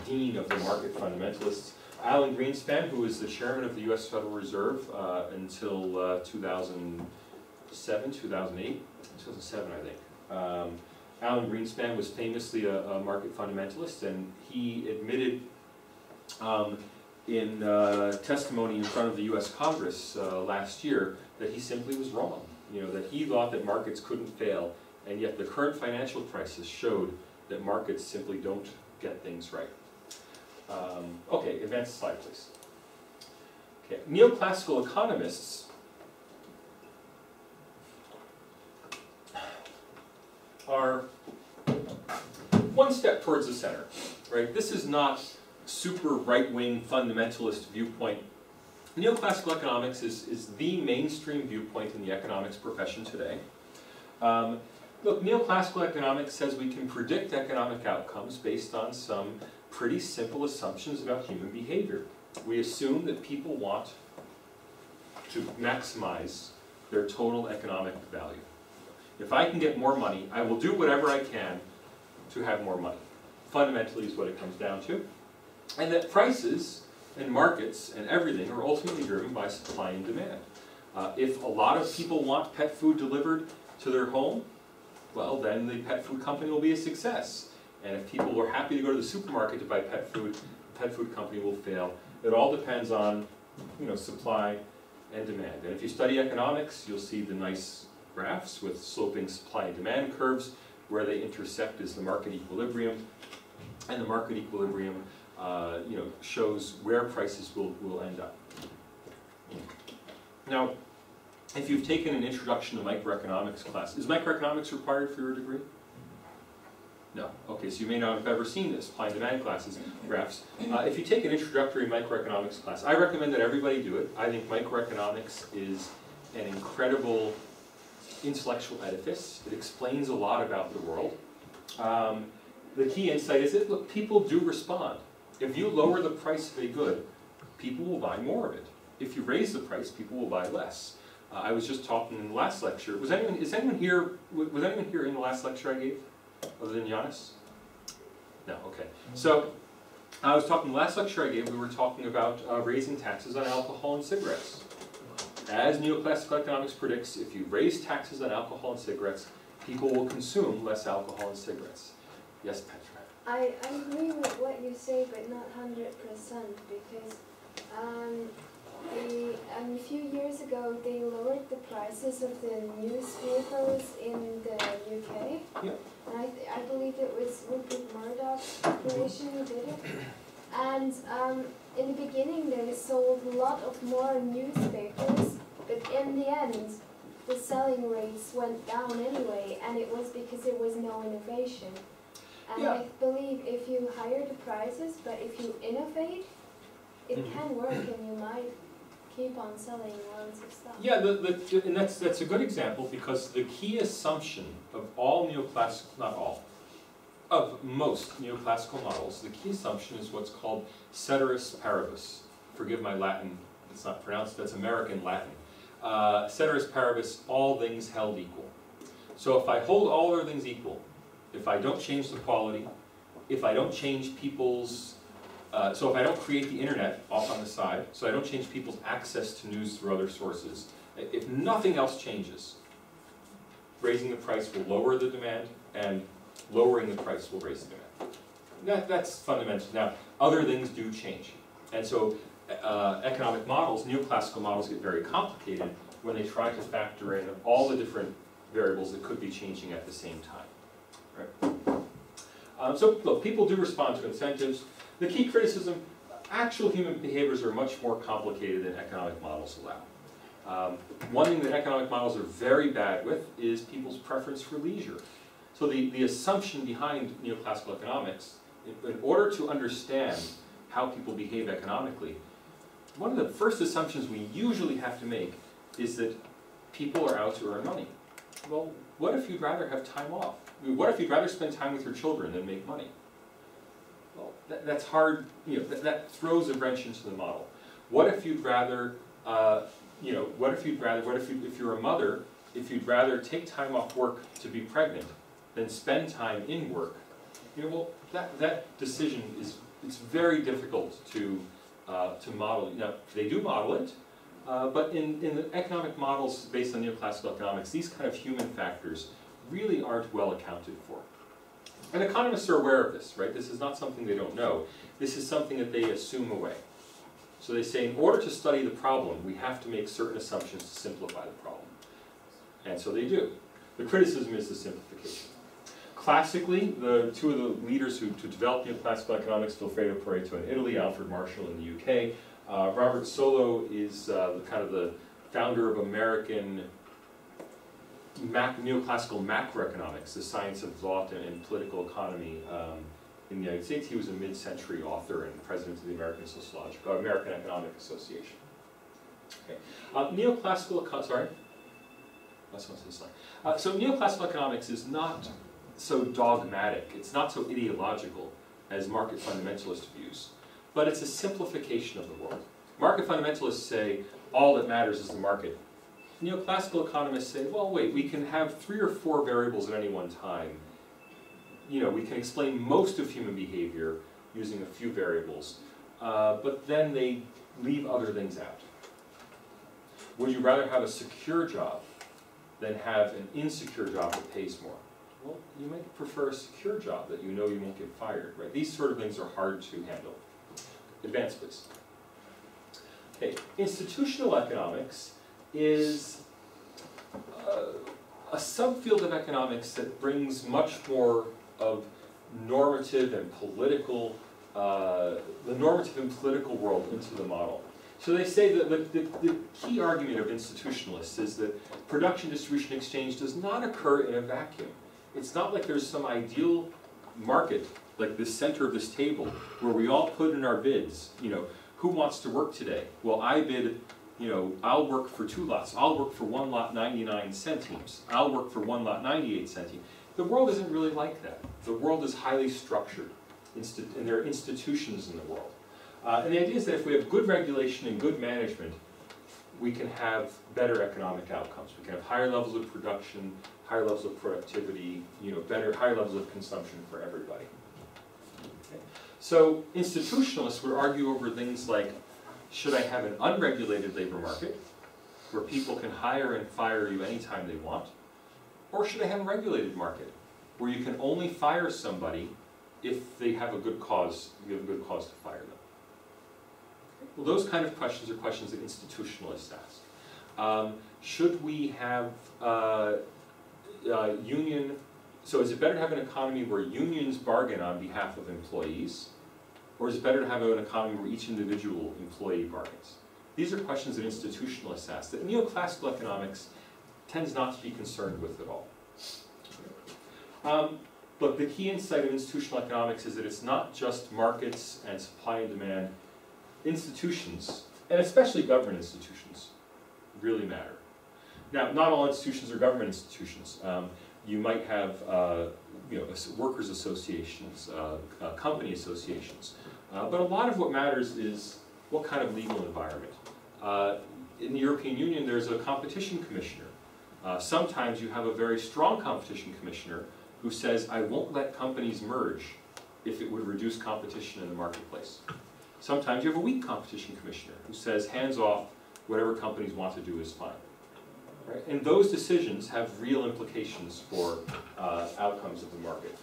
dean of the market fundamentalists. Alan Greenspan, who was the chairman of the U.S. Federal Reserve until 2007, 2008, 2007, I think. Alan Greenspan was famously a market fundamentalist, and he admitted in testimony in front of the U.S. Congress last year that he simply was wrong. You know, that he thought that markets couldn't fail, and yet the current financial crisis showed that markets simply don't get things right. Okay, advance the slide, please. Okay, neoclassical economists are one step towards the center, right? This is not super right-wing fundamentalist viewpoint. Neoclassical economics is the mainstream viewpoint in the economics profession today. Look, neoclassical economics says we can predict economic outcomes based on some pretty simple assumptions about human behavior. We assume that people want to maximize their total economic value. If I can get more money, I will do whatever I can to have more money. Fundamentally is what it comes down to. And that prices and markets and everything are ultimately driven by supply and demand. If a lot of people want pet food delivered to their home, well, then the pet food company will be a success. And if people are happy to go to the supermarket to buy pet food, the pet food company will fail. It all depends on, supply and demand. And if you study economics, you'll see the nice graphs with sloping supply and demand curves. Where they intersect is the market equilibrium. And the market equilibrium shows where prices will end up. Now, if you've taken an introduction to microeconomics class, is microeconomics required for your degree? No. Okay, so you may not have ever seen this, supply and demand classes, graphs. If you take an introductory microeconomics class, I recommend that everybody do it. I think microeconomics is an incredible intellectual edifice. It explains a lot about the world. The key insight is that, look, people do respond. If you lower the price of a good, people will buy more of it. If you raise the price, people will buy less. I was just talking in the last lecture. Was anyone here in the last lecture I gave, other than Giannis? No, okay. So, I was talking, the last lecture I gave, we were talking about raising taxes on alcohol and cigarettes. As neoclassical economics predicts, if you raise taxes on alcohol and cigarettes, people will consume less alcohol and cigarettes. Yes, Petra? I agree with what you say, but not 100%, because a few years ago they lowered the prices of the news vehicles in the UK. Yeah. And I believe it was Rupert Murdoch's corporation who did it. And in the beginning they sold a lot of more newspapers, but in the end the selling rates went down anyway, and it was because there was no innovation. And Yeah. I believe if you higher the prices, but if you innovate, it can work and you might keep on selling loads of stuff. Yeah, and that's a good example, because the key assumption of all neoclassical, not all, of most neoclassical models, the key assumption is what's called ceteris paribus. Forgive my Latin, it's not pronounced, that's American Latin. Ceteris paribus, all things held equal. So if I hold all other things equal, if I don't change the quality, if I don't change people's, so if I don't create the internet off on the side, so I don't change people's access to news through other sources, if nothing else changes, raising the price will lower the demand, and lowering the price will raise the demand. That's fundamental. Now, other things do change. And so economic models, neoclassical models, get very complicated when they try to factor in all the different variables that could be changing at the same time. Right? So look, people do respond to incentives. The key criticism, actual human behaviors are much more complicated than economic models allow. One thing that economic models are very bad with is people's preference for leisure. So the assumption behind neoclassical economics, in order to understand how people behave economically, one of the first assumptions we usually have to make is that people are out to earn money. Well, what if you'd rather have time off? I mean, what if you'd rather spend time with your children than make money? Well, that's hard, that throws a wrench into the model. What if you'd rather, if you're a mother, if you'd rather take time off work to be pregnant than spend time in work? Well, that decision it's very difficult to model. Now, they do model it, but in the economic models based on neoclassical economics, these kind of human factors really aren't well accounted for. And economists are aware of this, right? This is not something they don't know. This is something that they assume away. So they say, in order to study the problem, we have to make certain assumptions to simplify the problem. And so they do. The criticism is the simplification. Classically, the two of the leaders who developed neoclassical economics, Vilfredo Pareto in Italy, Alfred Marshall in the UK. Robert Solow is kind of the founder of American neoclassical macroeconomics, the science of thought and political economy in the United States. He was a mid-century author and president of the American Economic Association. Okay. So neoclassical economics is not so dogmatic, it's not so ideological as market fundamentalist views, but it's a simplification of the world. Market fundamentalists say all that matters is the market. Neoclassical economists say, well, wait, we can have 3 or 4 variables at any one time. We can explain most of human behavior using a few variables, but then they leave other things out. Would you rather have a secure job than have an insecure job that pays more? Well, you might prefer a secure job that you know you won't get fired, right? These sort of things are hard to handle. Advance, please. Okay, institutional economics is a subfield of economics that brings much more of normative and political, the normative and political world into the model. So they say that the key argument of institutionalists is that production, distribution, exchange does not occur in a vacuum. It's not like there's some ideal market, like the center of this table, where we all put in our bids, who wants to work today? Well, I bid, I'll work for 2 lots. I'll work for 1 lot 99 centimes. I'll work for 1 lot 98 centimes. The world isn't really like that. The world is highly structured, and there are institutions in the world. And the idea is that if we have good regulation and good management, we can have better economic outcomes. We can have higher levels of production, higher levels of productivity, higher levels of consumption for everybody. Okay. So institutionalists would argue over things like, should I have an unregulated labor market, where people can hire and fire you anytime they want? Or should I have a regulated market, where you can only fire somebody if they have a good cause, you have a good cause to fire them? Well, those kind of questions are questions that institutionalists ask. Should we have union, so is it better to have an economy where unions bargain on behalf of employees, or is it better to have an economy where each individual employee bargains? These are questions that institutionalists ask, that neoclassical economics tends not to be concerned with at all. Look, the key insight of institutional economics is that it's not just markets and supply and demand. Institutions, and especially government institutions, really matter. Now, not all institutions are government institutions. You might have workers' associations, company associations. But a lot of what matters is what kind of legal environment. In the European Union, there's a competition commissioner. Sometimes you have a very strong competition commissioner who says, I won't let companies merge if it would reduce competition in the marketplace. Sometimes you have a weak competition commissioner who says, hands off, whatever companies want to do is fine. Right? And those decisions have real implications for outcomes of the market.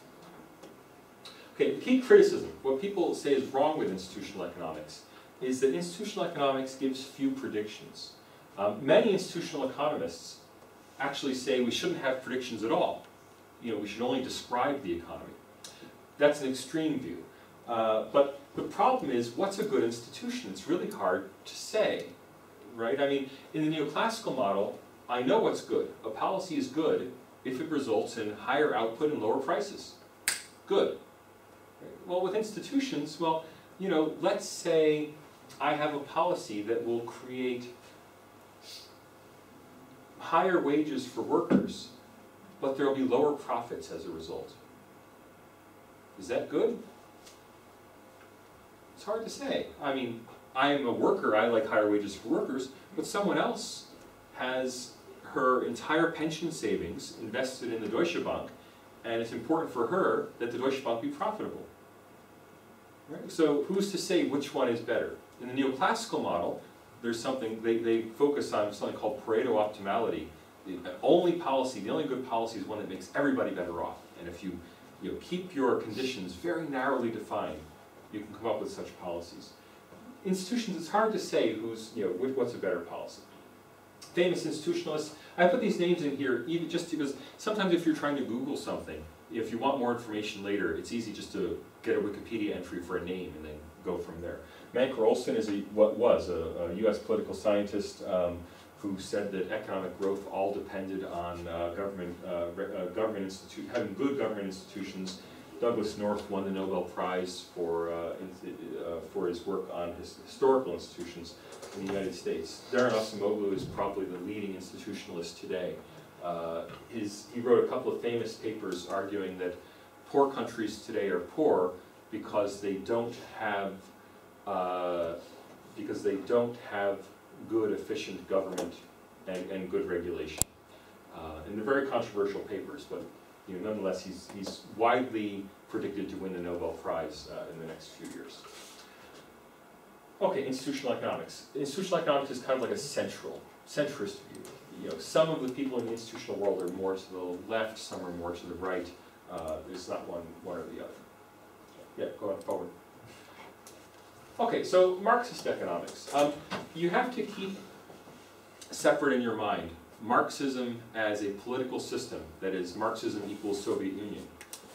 Okay, the key criticism, what people say is wrong with institutional economics, is that institutional economics gives few predictions. Many institutional economists actually say we shouldn't have predictions at all. We should only describe the economy. That's an extreme view. But the problem is, what's a good institution? It's really hard to say, right? I mean, in the neoclassical model, I know what's good. A policy is good if it results in higher output and lower prices. Good. Well, with institutions, well, let's say I have a policy that will create higher wages for workers, but there will be lower profits as a result. Is that good? It's hard to say. I mean, I'm a worker, I like higher wages for workers, but someone else has her entire pension savings invested in the Deutsche Bank, and it's important for her that the Deutsche Bank be profitable. Right? So who's to say which one is better? In the neoclassical model, there's something, they focus on something called Pareto optimality. The only good policy is one that makes everybody better off. And if you keep your conditions very narrowly defined, you can come up with such policies. Institutions, it's hard to say what's a better policy. Famous institutionalists, I put these names in here even just because sometimes if you're trying to Google something, if you want more information later, it's easy just to get a Wikipedia entry for a name and then go from there. Manker Olson is a US political scientist who said that economic growth all depended on having good government institutions. Douglas North won the Nobel Prize for his work on historical institutions in the United States. Daron Acemoglu is probably the leading institutionalist today. He wrote a couple of famous papers arguing that poor countries today are poor because they don't have good, efficient government and good regulation. And they're very controversial papers, but nonetheless, he's widely predicted to win the Nobel Prize in the next few years. Okay, institutional economics. Institutional economics is kind of like a centrist view. Some of the people in the institutional world are more to the left, some are more to the right. There's not one or the other. Yeah, go on forward. Okay, so Marxist economics. You have to keep separate in your mind Marxism as a political system, that is, Marxism equals Soviet Union,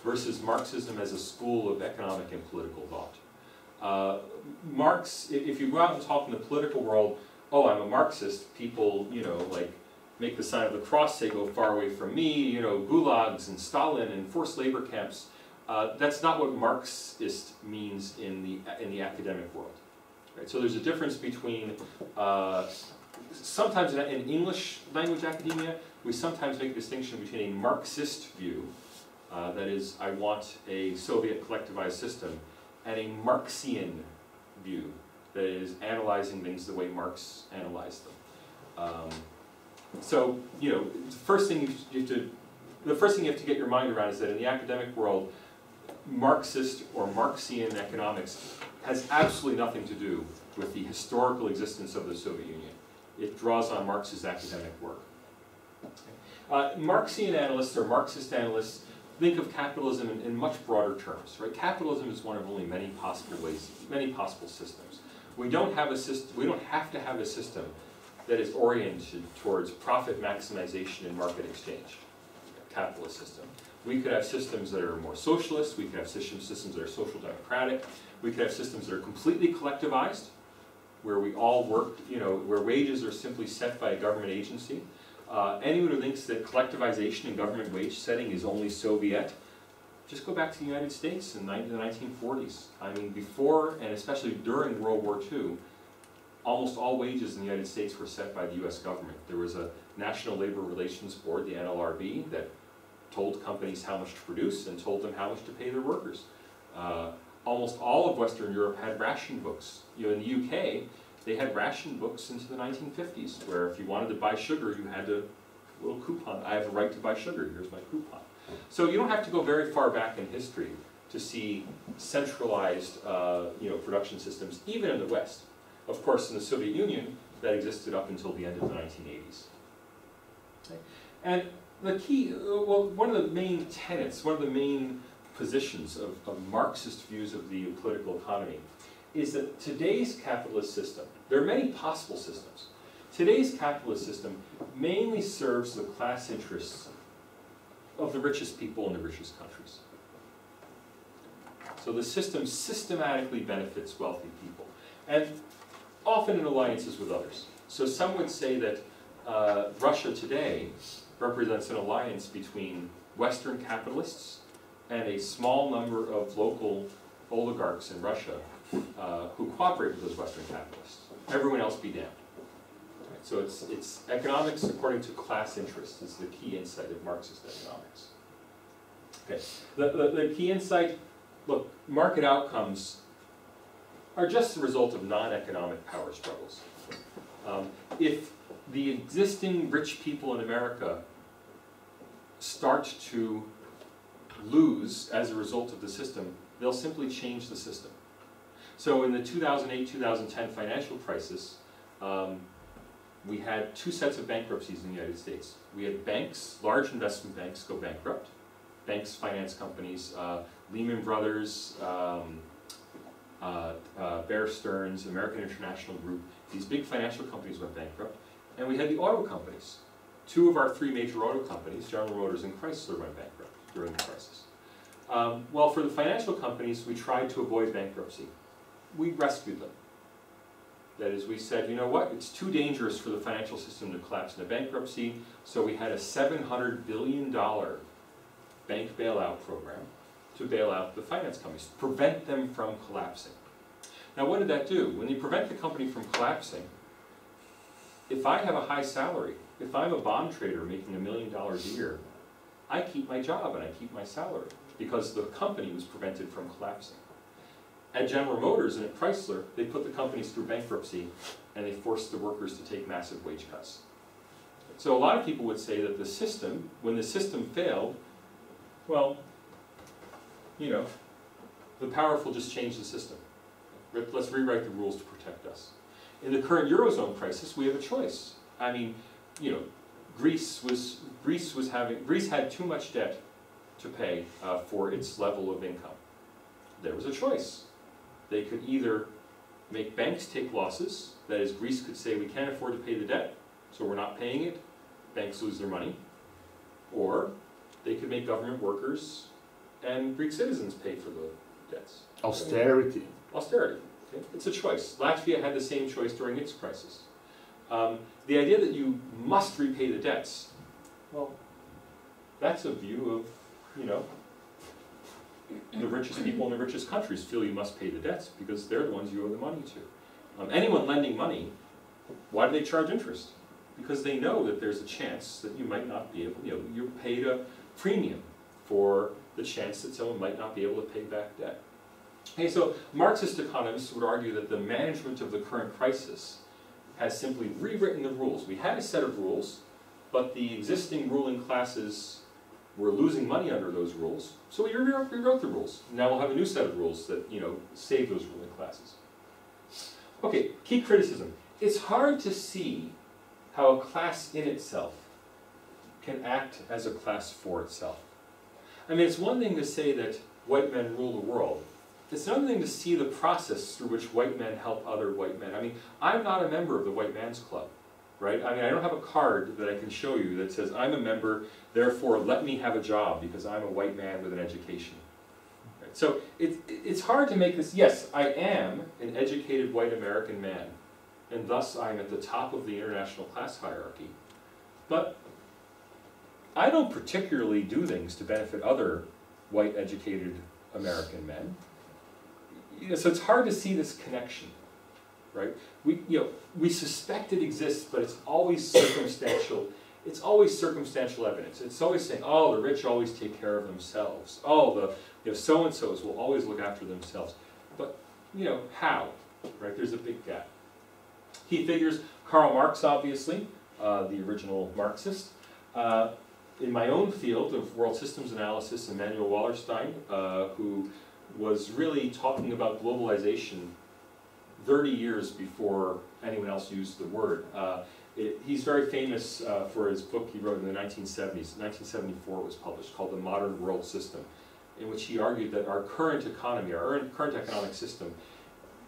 versus Marxism as a school of economic and political thought. Marx, if you go out and talk in the political world, oh, I'm a Marxist, people, make the sign of the cross, say, go far away from me, gulags and Stalin and forced labor camps. That's not what Marxist means in the academic world. Right? So there's a difference between, sometimes in English language academia, we sometimes make a distinction between a Marxist view, that is, I want a Soviet collectivized system, and a Marxian view, that is, analyzing things the way Marx analyzed them. So, the first thing you have to get your mind around is that in the academic world, Marxist or Marxian economics has absolutely nothing to do with the historical existence of the Soviet Union. It draws on Marx's academic work. Marxian analysts or Marxist analysts think of capitalism in much broader terms. Right? Capitalism is one of only many possible ways, many possible systems. We don't have a system. We don't have to have a system that is oriented towards profit maximization and market exchange, capitalist system. We could have systems that are more socialist, we could have systems that are social democratic, we could have systems that are completely collectivized, where we all work, where wages are simply set by a government agency. Anyone who thinks that collectivization and government wage setting is only Soviet, just go back to the United States in the 1940s. I mean, before and especially during World War II, almost all wages in the United States were set by the US government. There was a National Labor Relations Board, the NLRB, that told companies how much to produce and told them how much to pay their workers. Almost all of Western Europe had ration books. In the UK, they had ration books into the 1950s, where if you wanted to buy sugar, you had a little coupon. I have a right to buy sugar, here's my coupon. So you don't have to go very far back in history to see centralized production systems, even in the West. Of course, in the Soviet Union, that existed up until the end of the 1980s. Okay. And the key, one of the main tenets, one of the main positions of Marxist views of the political economy is that today's capitalist system, there are many possible systems. Today's capitalist system mainly serves the class interests of the richest people in the richest countries. So the system systematically benefits wealthy people, and often in alliances with others. So some would say that Russia today represents an alliance between Western capitalists and a small number of local oligarchs in Russia who cooperate with those Western capitalists. Everyone else be damned. Right, so it's economics according to class interests is the key insight of Marxist economics. Okay, the key insight, look, market outcomes are just the result of non-economic power struggles. If the existing rich people in America start to lose as a result of the system, they'll simply change the system. So in the 2008-2010 financial crisis, we had two sets of bankruptcies in the United States. We had banks, large investment banks go bankrupt. Banks, finance companies, Lehman Brothers, Bear Stearns, American International Group, these big financial companies went bankrupt. And we had the auto companies. Two of our three major auto companies, General Motors and Chrysler, went bankrupt during the crisis. Well, for the financial companies, we tried to avoid bankruptcy. We rescued them. That is, we said, you know what, it's too dangerous for the financial system to collapse into bankruptcy, so we had a $700 billion bank bailout program to bail out the finance companies, prevent them from collapsing. Now, what did that do? When you prevent the company from collapsing, if I have a high salary, if I'm a bond trader making $1 million a year, I keep my job and I keep my salary because the company was prevented from collapsing. At General Motors and at Chrysler, they put the companies through bankruptcy and they forced the workers to take massive wage cuts. So a lot of people would say that the system, when the system failed, well, you know, the powerful just changed the system. Let's rewrite the rules to protect us. In the current Eurozone crisis, we have a choice. I mean, you know, Greece had too much debt to pay for its level of income. There was a choice. They could either make banks take losses, that is, Greece could say we can't afford to pay the debt, so we're not paying it, banks lose their money, or they could make government workers and Greek citizens pay for the debts. Austerity. Austerity. Okay? It's a choice. Latvia had the same choice during its crisis. The idea that you must repay the debts, well, that's a view of, you know, the richest people in the richest countries feel you must pay the debts because they're the ones you owe the money to. Anyone lending money, why do they charge interest? Because they know that there's a chance that you might not be able, you know, you're paid a premium for the chance that someone might not be able to pay back debt. Okay, so Marxist economists would argue that the management of the current crisis has simply rewritten the rules. We had a set of rules, but the existing ruling classes were losing money under those rules, so we rewrote the rules. Now we'll have a new set of rules that, you know, save those ruling classes. Okay, key criticism. It's hard to see how a class in itself can act as a class for itself. I mean, it's one thing to say that white men rule the world. It's another thing to see the process through which white men help other white men. I mean, I'm not a member of the White Man's Club. right? I mean, I don't have a card that I can show you that says, I'm a member, therefore let me have a job because I'm a white man with an education. Right? So it's hard to make this, yes, I am an educated white American man, and thus I'm at the top of the international class hierarchy. But I don't particularly do things to benefit other white educated American men. You know, so it's hard to see this connection, right? We suspect it exists, but it's always circumstantial. It's always circumstantial evidence. It's always saying, oh, the rich always take care of themselves. Oh, the so-and-sos will always look after themselves. But, how? Right? There's a big gap. Key figures, Karl Marx, obviously, the original Marxist. In my own field of world systems analysis, Immanuel Wallerstein, who was really talking about globalization 30 years before anyone else used the word. He's very famous for his book he wrote in the 1970s. 1974 it was published, called The Modern World System, in which he argued that our current economy, our current economic system,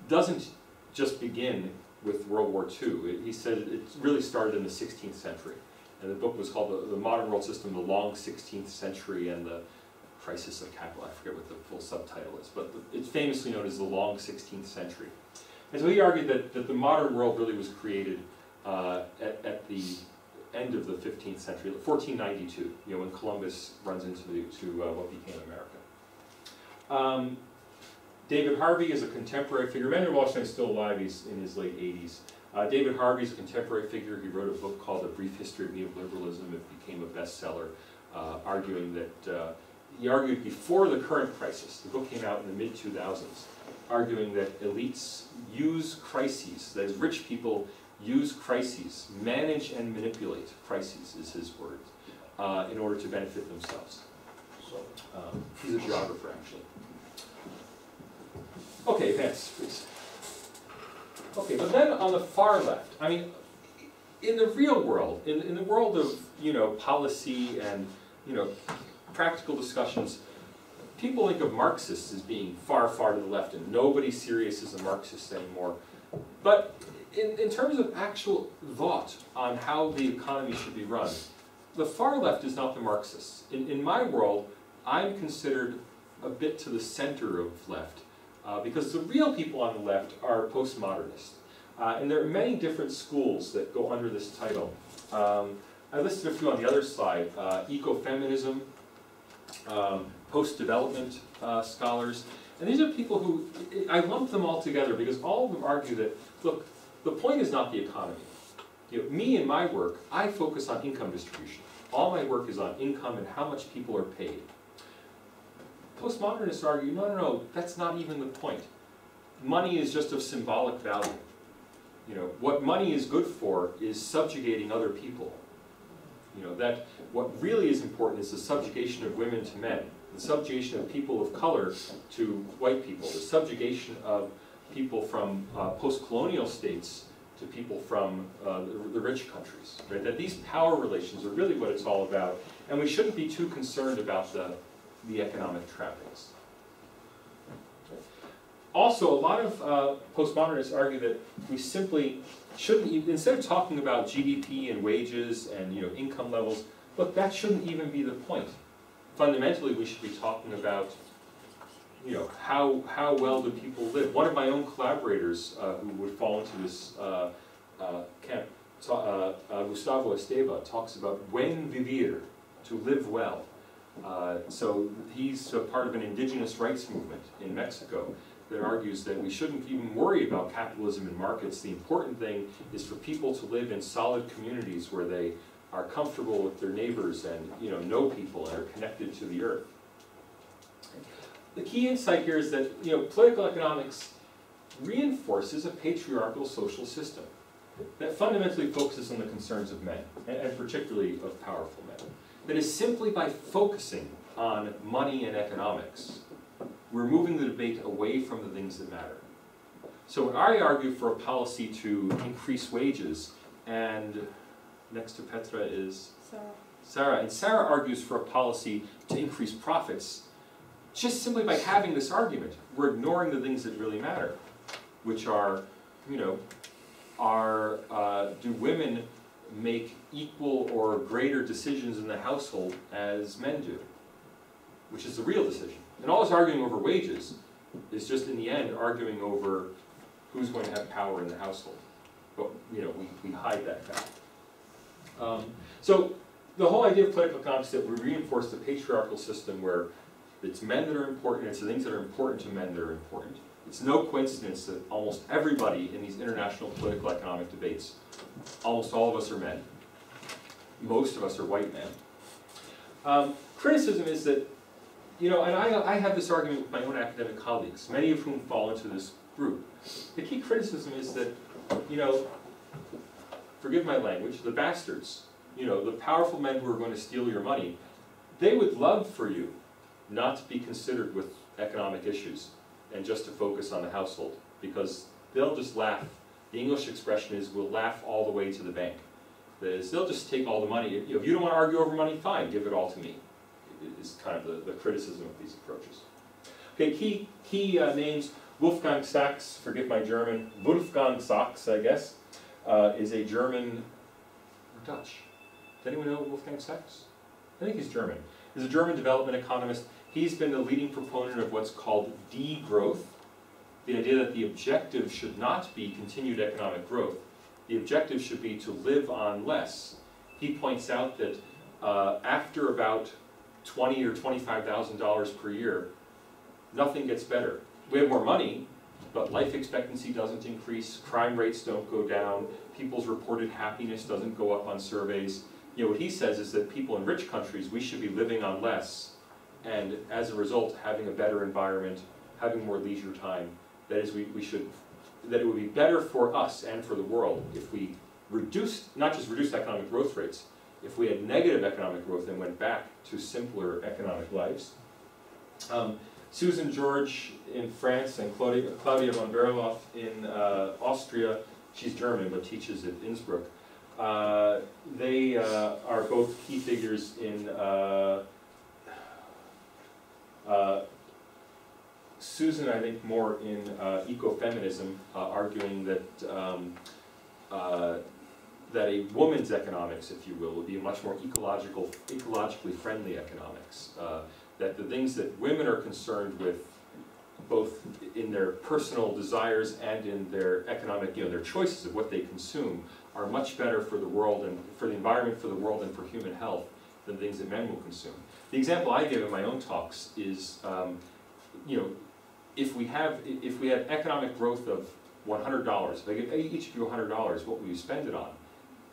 doesn't just begin with World War II. He said it really started in the 16th century. And the book was called The Modern World System, The Long 16th Century and the Crisis of Capital. I forget what the full subtitle is, but it's famously known as The Long 16th Century. And so he argued that the modern world really was created at the end of the 15th century, 1492, when Columbus runs into what became America. David Harvey is a contemporary figure. Immanuel Wallerstein is still alive, he's in his late 80s. David Harvey is a contemporary figure. He wrote a book called A Brief History of Neoliberalism. It became a bestseller, arguing that, he argued before the current crisis, the book came out in the mid-2000s, arguing that elites use crises, that is, rich people use crises, manage and manipulate crises, is his word, in order to benefit themselves. He's a geographer, actually. Okay, Vance, please. Okay, but then on the far left, I mean, in the real world, in the world of, policy and, practical discussions, people think of Marxists as being far, far to the left, and nobody serious is a Marxist anymore. But in terms of actual thought on how the economy should be run, the far left is not the Marxists. In my world, I'm considered a bit to the center of left, because the real people on the left are postmodernists. And there are many different schools that go under this title. I listed a few on the other slide. Ecofeminism, post-development scholars. And these are people who, I lump them all together because all of them argue that, look, the point is not the economy. Me and my work, I focus on income distribution. All my work is on income and how much people are paid. Postmodernists argue, no, that's not even the point. Money is just of symbolic value. What money is good for is subjugating other people. That what really is important is the subjugation of women to men, the subjugation of people of color to white people, the subjugation of people from post-colonial states to people from the rich countries. Right? That these power relations are really what it's all about, and we shouldn't be too concerned about the economic trappings. Also, a lot of postmodernists argue that we simply shouldn't, instead of talking about GDP and wages and income levels, look, that shouldn't even be the point. Fundamentally, we should be talking about how well do people live. One of my own collaborators who would fall into this camp, Gustavo Esteva, talks about buen vivir, to live well. So he's a part of an indigenous rights movement in Mexico that argues that we shouldn't even worry about capitalism and markets. The important thing is for people to live in solid communities where they are comfortable with their neighbors and know people and are connected to the earth. The key insight here is that political economics reinforces a patriarchal social system that fundamentally focuses on the concerns of men, and particularly of powerful men. That is simply by focusing on money and economics, we're moving the debate away from the things that matter. So when I argue for a policy to increase wages, and next to Petra is Sarah, and Sarah argues for a policy to increase profits, just simply by having this argument, we're ignoring the things that really matter, which are, do women make equal or greater decisions in the household as men do, which is the real decision. And all this arguing over wages is just in the end arguing over who's going to have power in the household. But you know, we hide that fact. So the whole idea of political economics is that we reinforce the patriarchal system where it's men that are important, it's the things that are important to men that are important. It's no coincidence that almost everybody in these international political economic debates, almost all of us are men. Most of us are white men. Criticism is that, you know, and I have this argument with my own academic colleagues, many of whom fall into this group. The key criticism is that, you know, forgive my language, the bastards, you know, the powerful men who are going to steal your money, they would love for you not to be considered with economic issues and just to focus on the household, because they'll just laugh. The English expression is, we'll laugh all the way to the bank. That is, they'll just take all the money. You know, if you don't want to argue over money, fine, give it all to me. Is kind of the criticism of these approaches. Okay, key names. Wolfgang Sachs, forgive my German, Wolfgang Sachs, I guess, is a German, or Dutch. Does anyone know Wolfgang Sachs? I think he's German. He's a German development economist. He's been the leading proponent of what's called degrowth, the idea that the objective should not be continued economic growth. The objective should be to live on less. He points out that after about $20,000 or $25,000 per year, nothing gets better. We have more money, but life expectancy doesn't increase, crime rates don't go down, people's reported happiness doesn't go up on surveys. You know, what he says is that people in rich countries, we should be living on less, and as a result, having a better environment, having more leisure time. That is, that it would be better for us and for the world if we reduced, not just reduced economic growth rates, if we had negative economic growth and went back to simpler economic lives. Susan George in France and Claudia von Berloff in Austria, she's German but teaches at Innsbruck. They are both key figures in Susan, I think, more in ecofeminism, arguing that that a woman's economics, if you will, would be a much more ecologically friendly economics. That the things that women are concerned with, both in their personal desires and in their economic, you know, their choices of what they consume, are much better for the world and for the environment, for the world, and for human health than things that men will consume. The example I give in my own talks is, you know, if we have economic growth of $100, if I give each of you $100, what will you spend it on?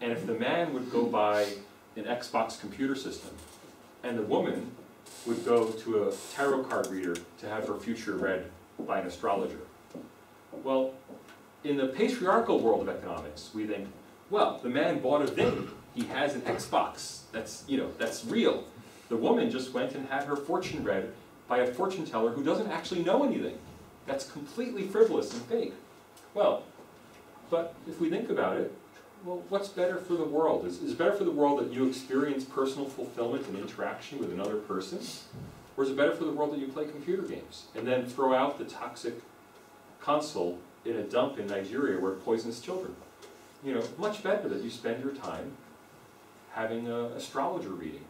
And if the man would go buy an Xbox computer system, and the woman would go to a tarot card reader to have her future read by an astrologer. Well, in the patriarchal world of economics, we think, well, the man bought a thing. He has an Xbox. That's, you know, that's real. The woman just went and had her fortune read by a fortune teller who doesn't actually know anything. That's completely frivolous and fake. Well, but if we think about it, well, what's better for the world? Is it better for the world that you experience personal fulfillment and interaction with another person? Or is it better for the world that you play computer games and then throw out the toxic console in a dump in Nigeria where it poisons children? You know, much better that you spend your time having an astrologer reading,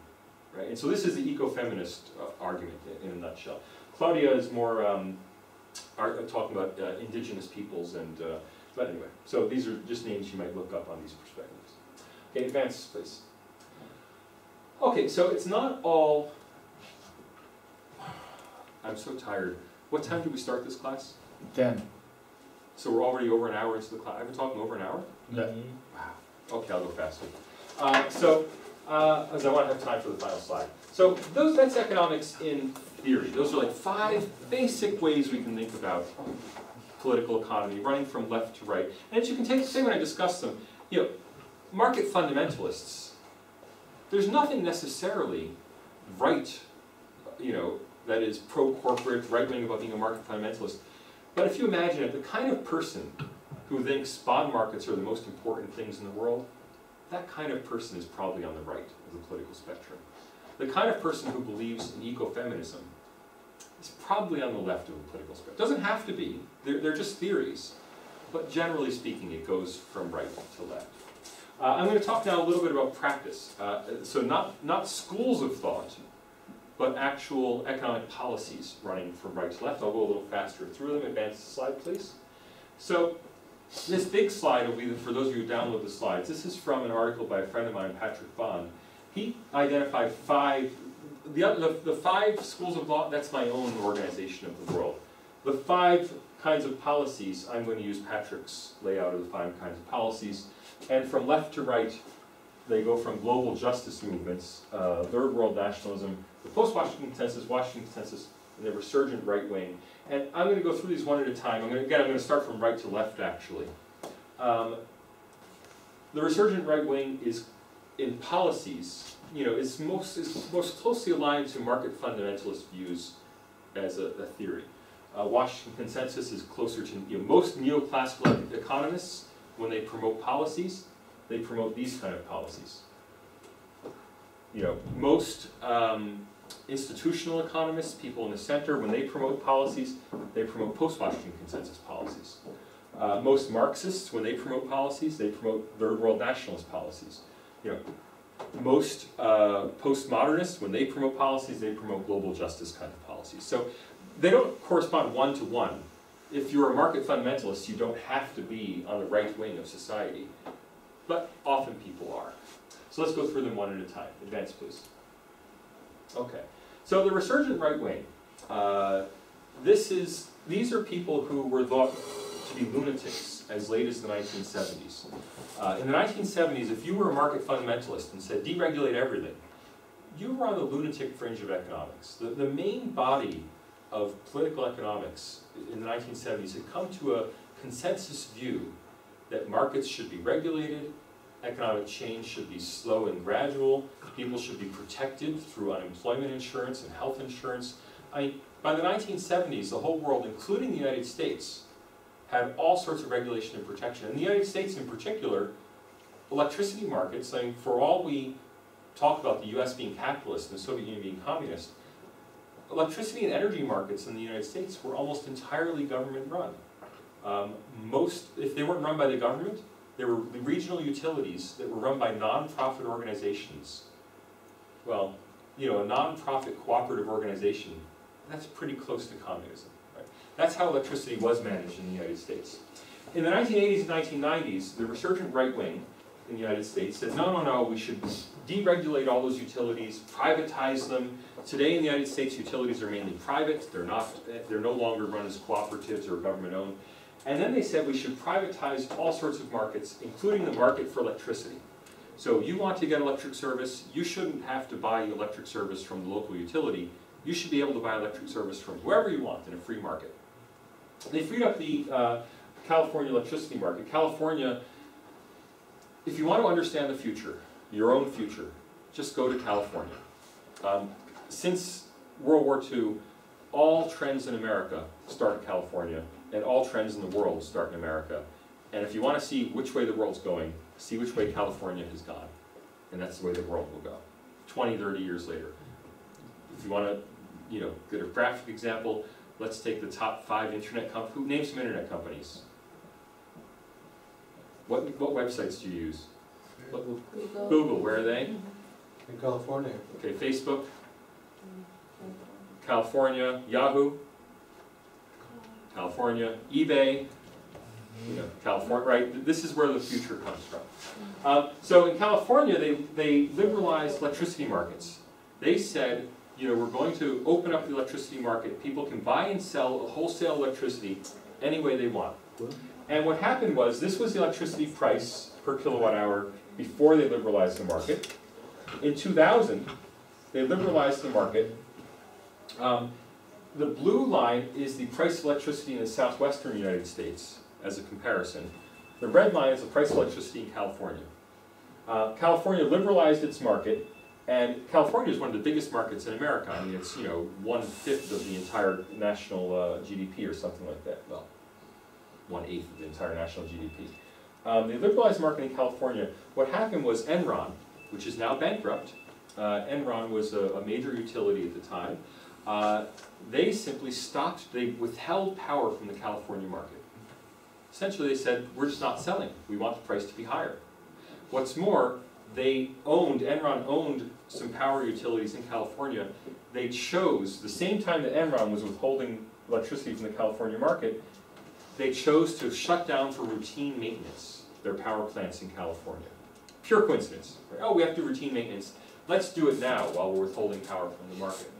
right? And so this is the ecofeminist argument in a nutshell. Claudia is more talking about indigenous peoples and but anyway, so these are just names you might look up on these perspectives. Okay, advance, please. Okay, so it's not all... I'm so tired. What time did we start this class? 10. So we're already over an hour into the class. I've been talking over an hour? Yeah. Wow. Okay, I'll go faster. As I want to have time for the final slide. So that's economics in theory. Those are like 5 basic ways we can think about political economy, running from left to right. And as you can say when I discuss them, you know, market fundamentalists, there's nothing necessarily right, you know, that is pro-corporate, right-wing about being a market fundamentalist. But if you imagine it, the kind of person who thinks bond markets are the most important things in the world, that kind of person is probably on the right of the political spectrum. The kind of person who believes in ecofeminism is probably on the left of the political spectrum. Doesn't have to be. They're just theories. But generally speaking, it goes from right to left. I'm going to talk now a little bit about practice. So not schools of thought, but actual economic policies running from right to left. I'll go a little faster through them. Advance the slide, please. So this big slide will be, for those of you who download the slides, this is from an article by a friend of mine, Patrick Bond. He identified the 5 schools of thought. That's my own organization of the world. The 5 kinds of policies, I'm going to use Patrick's layout of the 5 kinds of policies. And from left to right, they go from global justice movements, third world nationalism, the post-Washington consensus, and the resurgent right wing. And I'm going to go through these one at a time. I'm going to start from right to left, actually. The resurgent right wing is, in policies, is most closely aligned to market fundamentalist views as a theory. Washington consensus is closer to most neoclassical economists. When they promote policies, they promote these kind of policies. Most institutional economists, people in the center, when they promote policies, they promote post-Washington consensus policies. Most Marxists, when they promote policies, they promote third world nationalist policies. Most postmodernists, when they promote policies, they promote global justice kind of policies. So they don't correspond one-to-one. If you're a market fundamentalist, you don't have to be on the right wing of society, but often people are. So let's go through them one at a time. Advance, please. Okay. So the resurgent right wing, these are people who were thought to be lunatics as late as the 1970s. In the 1970s, if you were a market fundamentalist and said deregulate everything, you were on the lunatic fringe of economics. The main body of political economics in the 1970s had come to a consensus view that markets should be regulated, economic change should be slow and gradual, people should be protected through unemployment insurance and health insurance. By the 1970s, the whole world, including the United States, had all sorts of regulation and protection. In the United States in particular, electricity markets, for all we talk about the US being capitalist and the Soviet Union being communist, electricity and energy markets in the United States were almost entirely government run. If they weren't run by the government, there were the regional utilities that were run by non-profit organizations. Well, a non-profit cooperative organization, that's pretty close to communism. Right? That's how electricity was managed in the United States. In the 1980s and 1990s, the resurgent right wing in the United States said, no, we should deregulate all those utilities, privatize them. Today in the United States, utilities are mainly private. They're no longer run as cooperatives or government-owned. And then they said we should privatize all sorts of markets, including the market for electricity. So you want to get electric service, you shouldn't have to buy electric service from the local utility. You should be able to buy electric service from whoever you want in a free market. They freed up the California electricity market. California, if you want to understand the future, your own future, just go to California. Since World War II, all trends in America start in California, and all trends in the world start in America. And if you want to see which way the world's going, see which way California has gone. And that's the way the world will go, 20, 30 years later. If you want to get a graphic example, let's take the top 5 internet companies. Who names some internet companies? What websites do you use? Google, where are they? In California. Okay, Facebook, California, Yahoo, California, eBay, California, right? This is where the future comes from. So in California, they liberalized electricity markets. They said, we're going to open up the electricity market. People can buy and sell wholesale electricity any way they want. And what happened was, this was the electricity price per kilowatt hour before they liberalized the market. In 2000, they liberalized the market. The blue line is the price of electricity in the southwestern United States as a comparison. The red line is the price of electricity in California. California liberalized its market, and California is one of the biggest markets in America. I mean, it's 1/5 of the entire national GDP or something like that. Well, 1/8 of the entire national GDP. They liberalized the market in California. What happened was Enron, which is now bankrupt, Enron was a major utility at the time. They simply stopped, they withheld power from the California market. Essentially they said, we're just not selling. We want the price to be higher. What's more, Enron owned some power utilities in California. They chose, the same time that Enron was withholding electricity from the California market, they chose to shut down for routine maintenance their power plants in California. Pure coincidence. Right? Oh, we have to do routine maintenance. Let's do it now while we're withholding power from the market.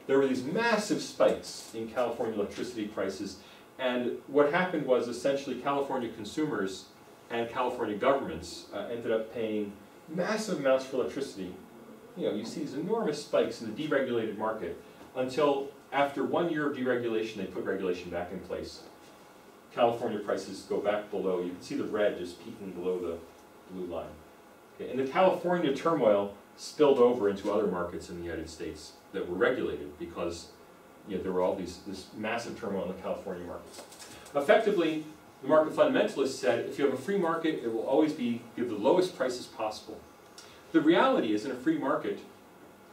There were these massive spikes in California electricity prices, and what happened was essentially California consumers and California governments ended up paying massive amounts for electricity. You know, you see these enormous spikes in the deregulated market until after 1 year of deregulation, they put regulation back in place. California prices go back below, you can see the red just peaking below the blue line. Okay, and the California turmoil spilled over into other markets in the United States that were regulated because there were all this massive turmoil in the California markets. Effectively, the market fundamentalists said, if you have a free market, it will always give the lowest prices possible. The reality is, in a free market,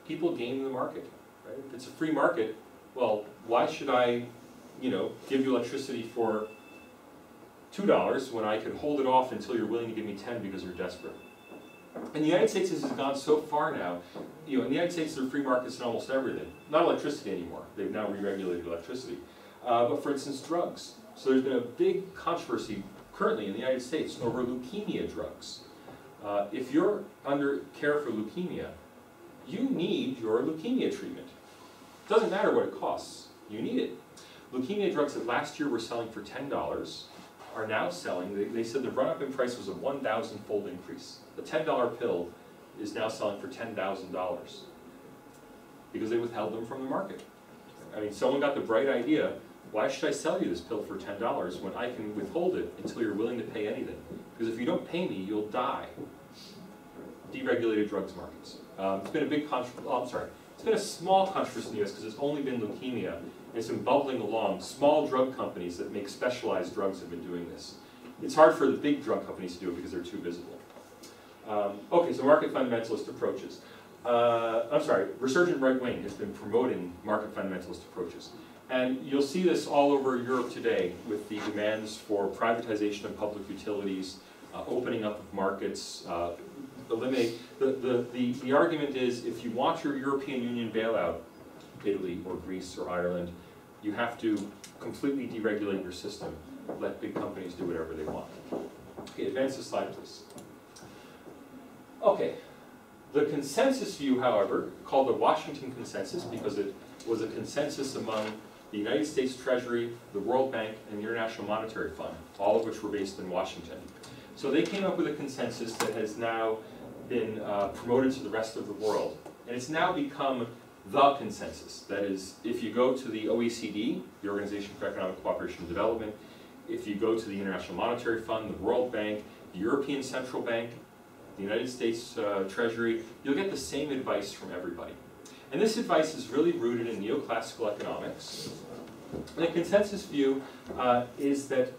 people game the market. Right? If it's a free market, well, why should I, give you electricity for $2 when I could hold it off until you're willing to give me 10 because you're desperate? And the United States has gone so far now. In the United States, there are free markets in almost everything. Not electricity anymore. They've now re-regulated electricity. But for instance, drugs. So there's been a big controversy currently in the United States over leukemia drugs. If you're under care for leukemia, you need your leukemia treatment. It doesn't matter what it costs. You need it. Leukemia drugs that last year were selling for $10 are now selling, they said the run-up in price was a 1,000-fold increase. The $10 pill is now selling for $10,000 because they withheld them from the market. I mean, someone got the bright idea, why should I sell you this pill for $10 when I can withhold it until you're willing to pay anything? Because if you don't pay me, you'll die. Deregulated drugs markets. It's been a big it's been a small controversy in the US because it's only been leukemia. It's been bubbling along. Small drug companies that make specialized drugs have been doing this. It's hard for the big drug companies to do it because they're too visible. Okay, so market fundamentalist approaches. Resurgent right wing has been promoting market fundamentalist approaches. And you'll see this all over Europe today with the demands for privatization of public utilities, opening up of markets, eliminate. The argument is if you want your European Union bailout, Italy or Greece or Ireland, you have to completely deregulate your system. Let big companies do whatever they want. Okay, advance the slide, please. Okay, the consensus view, however, called the Washington Consensus because it was a consensus among the United States Treasury, the World Bank, and the International Monetary Fund, all of which were based in Washington. So they came up with a consensus that has now been promoted to the rest of the world. And it's now become the consensus. That is, if you go to the OECD, the Organization for Economic Cooperation and Development, if you go to the International Monetary Fund, the World Bank, the European Central Bank, the United States Treasury, you'll get the same advice from everybody. And this advice is really rooted in neoclassical economics. And the consensus view is that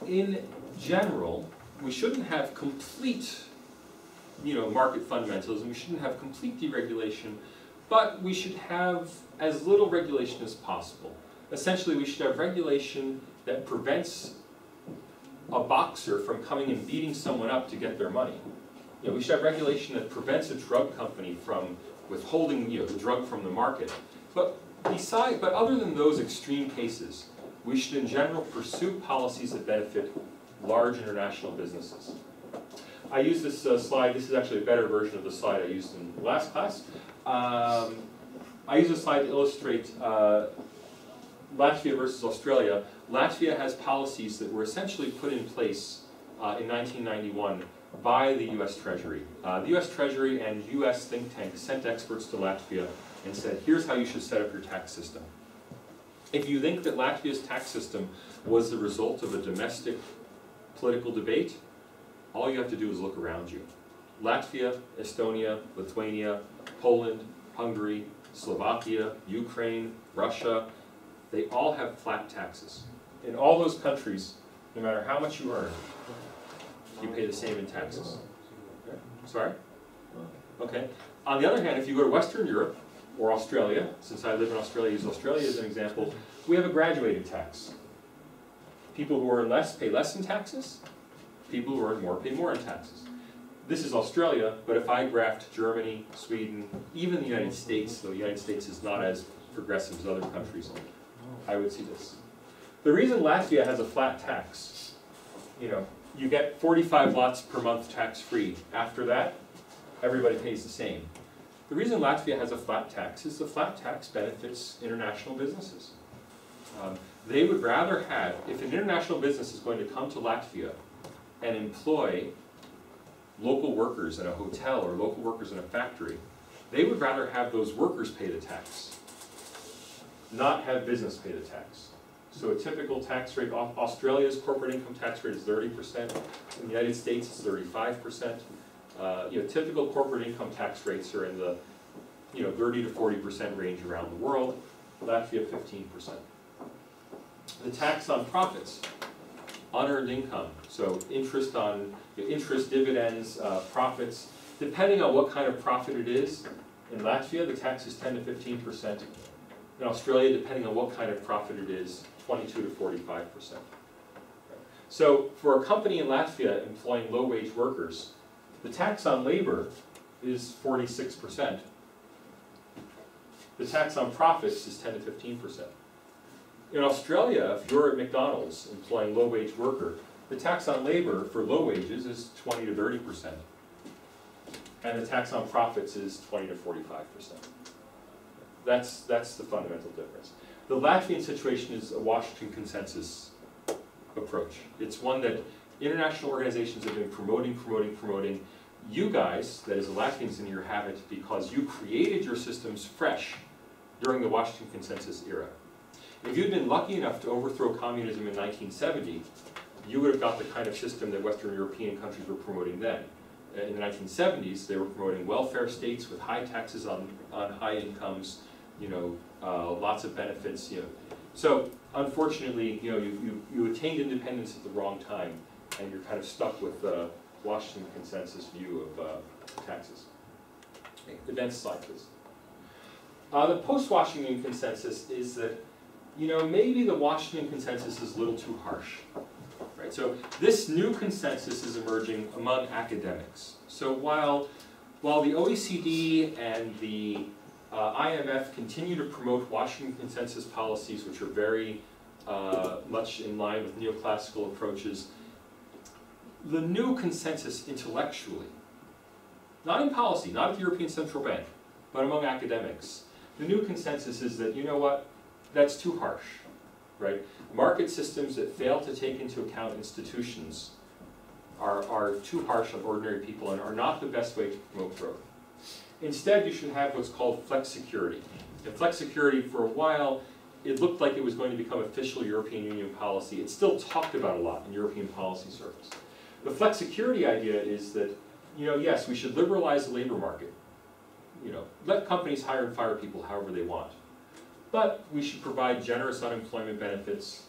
in general, we shouldn't have complete market fundamentalism, we shouldn't have complete deregulation, but we should have as little regulation as possible. Essentially, we should have regulation that prevents a boxer from coming and beating someone up to get their money. We should have regulation that prevents a drug company from withholding the drug from the market. But other than those extreme cases, we should in general pursue policies that benefit large international businesses. I use this slide, this is actually a better version of the slide I used in the last class. I use this slide to illustrate Latvia versus Australia. Latvia has policies that were essentially put in place in 1991 by the US Treasury. The US Treasury and US think tanks sent experts to Latvia and said, here's how you should set up your tax system. If you think that Latvia's tax system was the result of a domestic political debate, all you have to do is look around you. Latvia, Estonia, Lithuania, Poland, Hungary, Slovakia, Ukraine, Russia, they all have flat taxes. In all those countries, no matter how much you earn, you pay the same in taxes. Okay. Sorry? Okay. On the other hand, if you go to Western Europe or Australia, since I live in Australia, use Australia as an example, we have a graduated tax. People who earn less pay less in taxes. People who earn more pay more in taxes. this is Australia, but if I graphed Germany, Sweden, even the United States, though the United States is not as progressive as other countries, I would see this. The reason Latvia has a flat tax, you get 45 lots per month tax-free. After that, everybody pays the same. The reason Latvia has a flat tax is the flat tax benefits international businesses. They would rather have, if an international business is going to come to Latvia and employ local workers in a hotel or local workers in a factory, they would rather have those workers pay the tax, not have business pay the tax. So a typical tax rate, Australia's corporate income tax rate is 30%, in the United States it's 35%. Typical corporate income tax rates are in the 30 to 40% range around the world. Latvia 15%. The tax on profits, unearned income, so interest, dividends, profits, depending on what kind of profit it is. In Latvia, the tax is 10 to 15%. In Australia, depending on what kind of profit it is, 22 to 45%. So for a company in Latvia employing low-wage workers, the tax on labor is 46%. The tax on profits is 10 to 15%. In Australia, if you're at McDonald's employing low-wage worker, the tax on labor for low wages is 20 to 30%. And the tax on profits is 20 to 45%. That's the fundamental difference. The Latvian situation is a Washington consensus approach. It's one that international organizations have been promoting. You guys, that is the Latvians in your have it because you created your systems fresh during the Washington consensus era. If you'd been lucky enough to overthrow communism in 1970, you would have got the kind of system that Western European countries were promoting then. In the 1970s, they were promoting welfare states with high taxes on high incomes, lots of benefits. So unfortunately, you attained independence at the wrong time, and you're kind of stuck with the Washington consensus view of taxes. The next slide, please. The post-Washington consensus is that, maybe the Washington consensus is a little too harsh. Right? So this new consensus is emerging among academics. So while the OECD and the IMF continue to promote Washington consensus policies, which are very much in line with neoclassical approaches, the new consensus intellectually, not in policy, not at the European Central Bank, but among academics, the new consensus is that, that's too harsh, right? Market systems that fail to take into account institutions are too harsh on ordinary people and are not the best way to promote growth. Instead, you should have what's called flex security. And flex security, for a while, it looked like it was going to become official European Union policy. It's still talked about a lot in European policy circles. The flex security idea is that, yes, we should liberalize the labor market. Let companies hire and fire people however they want. But we should provide generous unemployment benefits,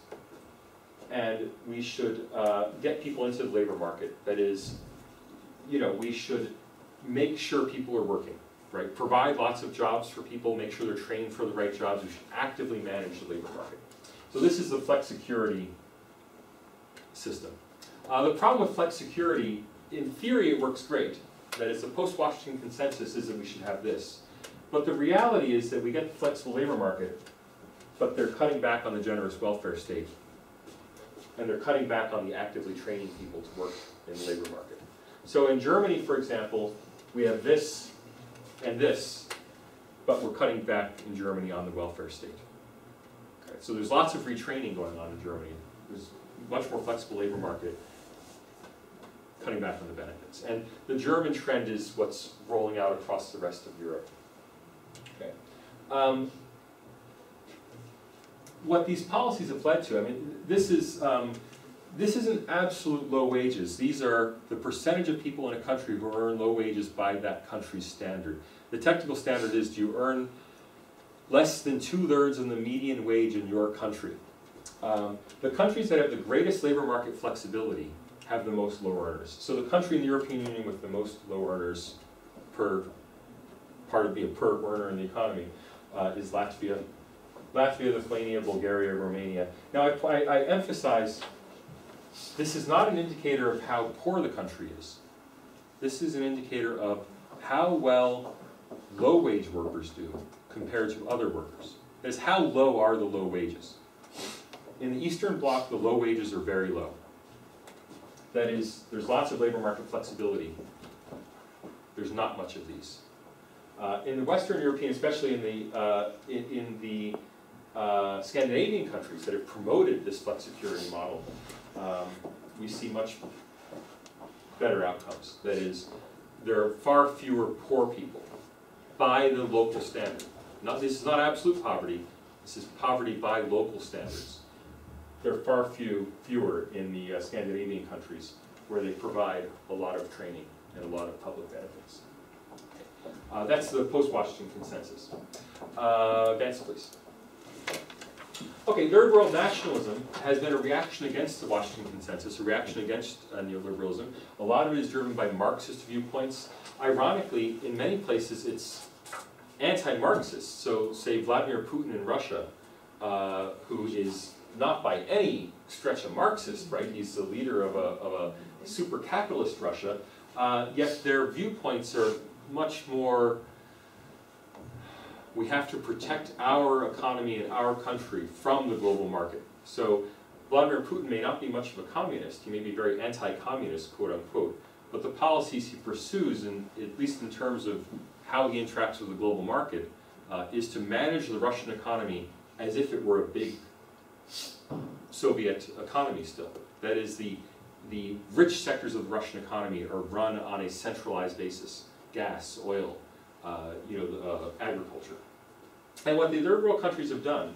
and we should get people into the labor market. That is, we should make sure people are working, right? Provide lots of jobs for people, make sure they're trained for the right jobs. We should actively manage the labor market. So this is the flex security system. The problem with flex security, in theory it works great. That is, the post-Washington consensus is that we should have this. But the reality is that we get the flexible labor market, but they're cutting back on the generous welfare state. And they're cutting back on the actively training people to work in the labor market. So in Germany, for example, we have this and this, but we're cutting back in Germany on the welfare state. Okay, so there's lots of retraining going on in Germany. There's much more flexible labor market, cutting back on the benefits. And the German trend is what's rolling out across the rest of Europe. Okay. What these policies have led to, this isn't absolute low wages. These are the percentage of people in a country who earn low wages by that country's standard. The technical standard is, do you earn less than 2/3 of the median wage in your country? The countries that have the greatest labor market flexibility have the most low earners. So the country in the European Union with the most low earners per earner in the economy is Latvia. Latvia, Lithuania, Bulgaria, Romania. Now I emphasize, this is not an indicator of how poor the country is. This is an indicator of how well low-wage workers do compared to other workers. That is, how low are the low wages? In the Eastern Bloc, the low wages are very low. That is, there's lots of labor market flexibility. There's not much of these. In the Western European, especially in the Scandinavian countries that have promoted this flexicurity model, we see much better outcomes. That is, there are far fewer poor people by the local standard. This is not absolute poverty. This is poverty by local standards. There are far fewer in the Scandinavian countries where they provide a lot of training and a lot of public benefits. That's the post-Washington consensus. Vance, please. Okay, third world nationalism has been a reaction against the Washington consensus, a reaction against neoliberalism. A lot of it is driven by Marxist viewpoints. Ironically, in many places it's anti-Marxist. So, say Vladimir Putin in Russia, who is not by any stretch a Marxist, right? He's the leader of a super capitalist Russia, yet their viewpoints are much more, we have to protect our economy and our country from the global market. So Vladimir Putin may not be much of a communist, he may be very anti-communist, quote unquote, but the policies he pursues, at least in terms of how he interacts with the global market, is to manage the Russian economy as if it were a big Soviet economy still. That is, the rich sectors of the Russian economy are run on a centralized basis. Gas, oil, agriculture. And what the third world countries have done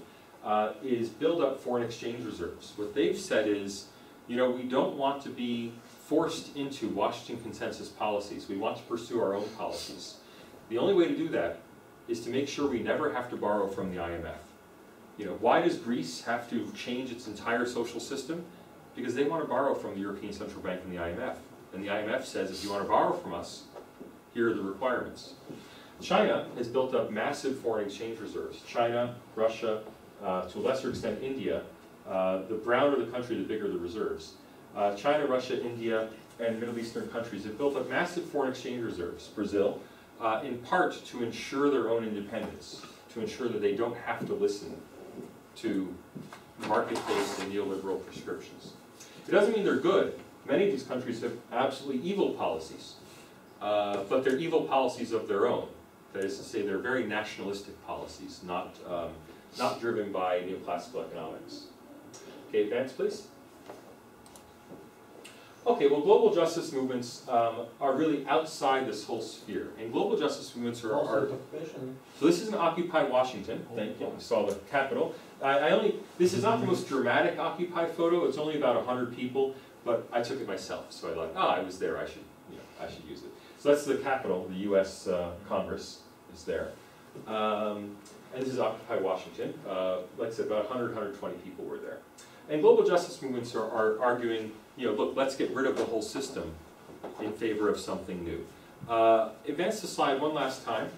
is build up foreign exchange reserves. What they've said is, we don't want to be forced into Washington consensus policies. We want to pursue our own policies. The only way to do that is to make sure we never have to borrow from the IMF. Why does Greece have to change its entire social system? Because they want to borrow from the European Central Bank and the IMF. And the IMF says, if you want to borrow from us, here are the requirements. China has built up massive foreign exchange reserves. China, Russia, to a lesser extent India. The browner the country, the bigger the reserves. China, Russia, India, and Middle Eastern countries have built up massive foreign exchange reserves. Brazil, in part to ensure their own independence, to ensure that they don't have to listen to market-based and neoliberal prescriptions. It doesn't mean they're good. Many of these countries have absolutely evil policies. But they're evil policies of their own. That is to say, they're very nationalistic policies, not driven by neoclassical economics. Okay, Vance, please. Okay, well, global justice movements are really outside this whole sphere. And global justice movements are so this is an Occupy Washington. Thank you. You saw the Capitol. This is not the most dramatic Occupy photo. It's only about 100 people, but I took it myself. So I thought, I was there. I should use it. So that's the Capitol, the U.S. Congress is there. And this is Occupy Washington. Like I said, about 100, 120 people were there. And global justice movements are arguing, look, let's get rid of the whole system in favor of something new. Advance the slide one last time.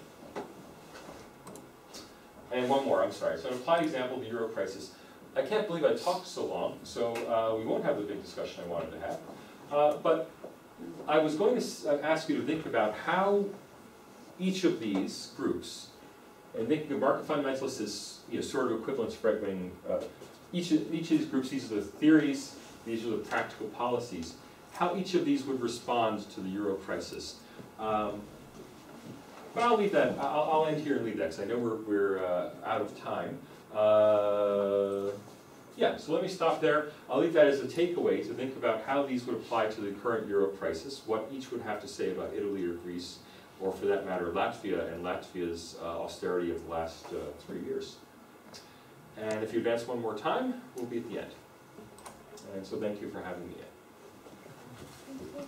And one more, I'm sorry. So an applied example of the Euro crisis. I can't believe I talked so long, so we won't have the big discussion I wanted to have. But I was going to ask you to think about how each of these groups, and thinking of market fundamentalists as sort of equivalent to right-wing, each of these groups, these are the theories, these are the practical policies, how each of these would respond to the Euro crisis. But I'll leave that, I'll end here and leave that, because I know we're out of time. Yeah, so let me stop there. I'll leave that as a takeaway to think about how these would apply to the current Euro crisis, what each would have to say about Italy or Greece, or for that matter, Latvia and Latvia's austerity of the last 3 years. And if you advance one more time, we'll be at the end. And so thank you for having me in.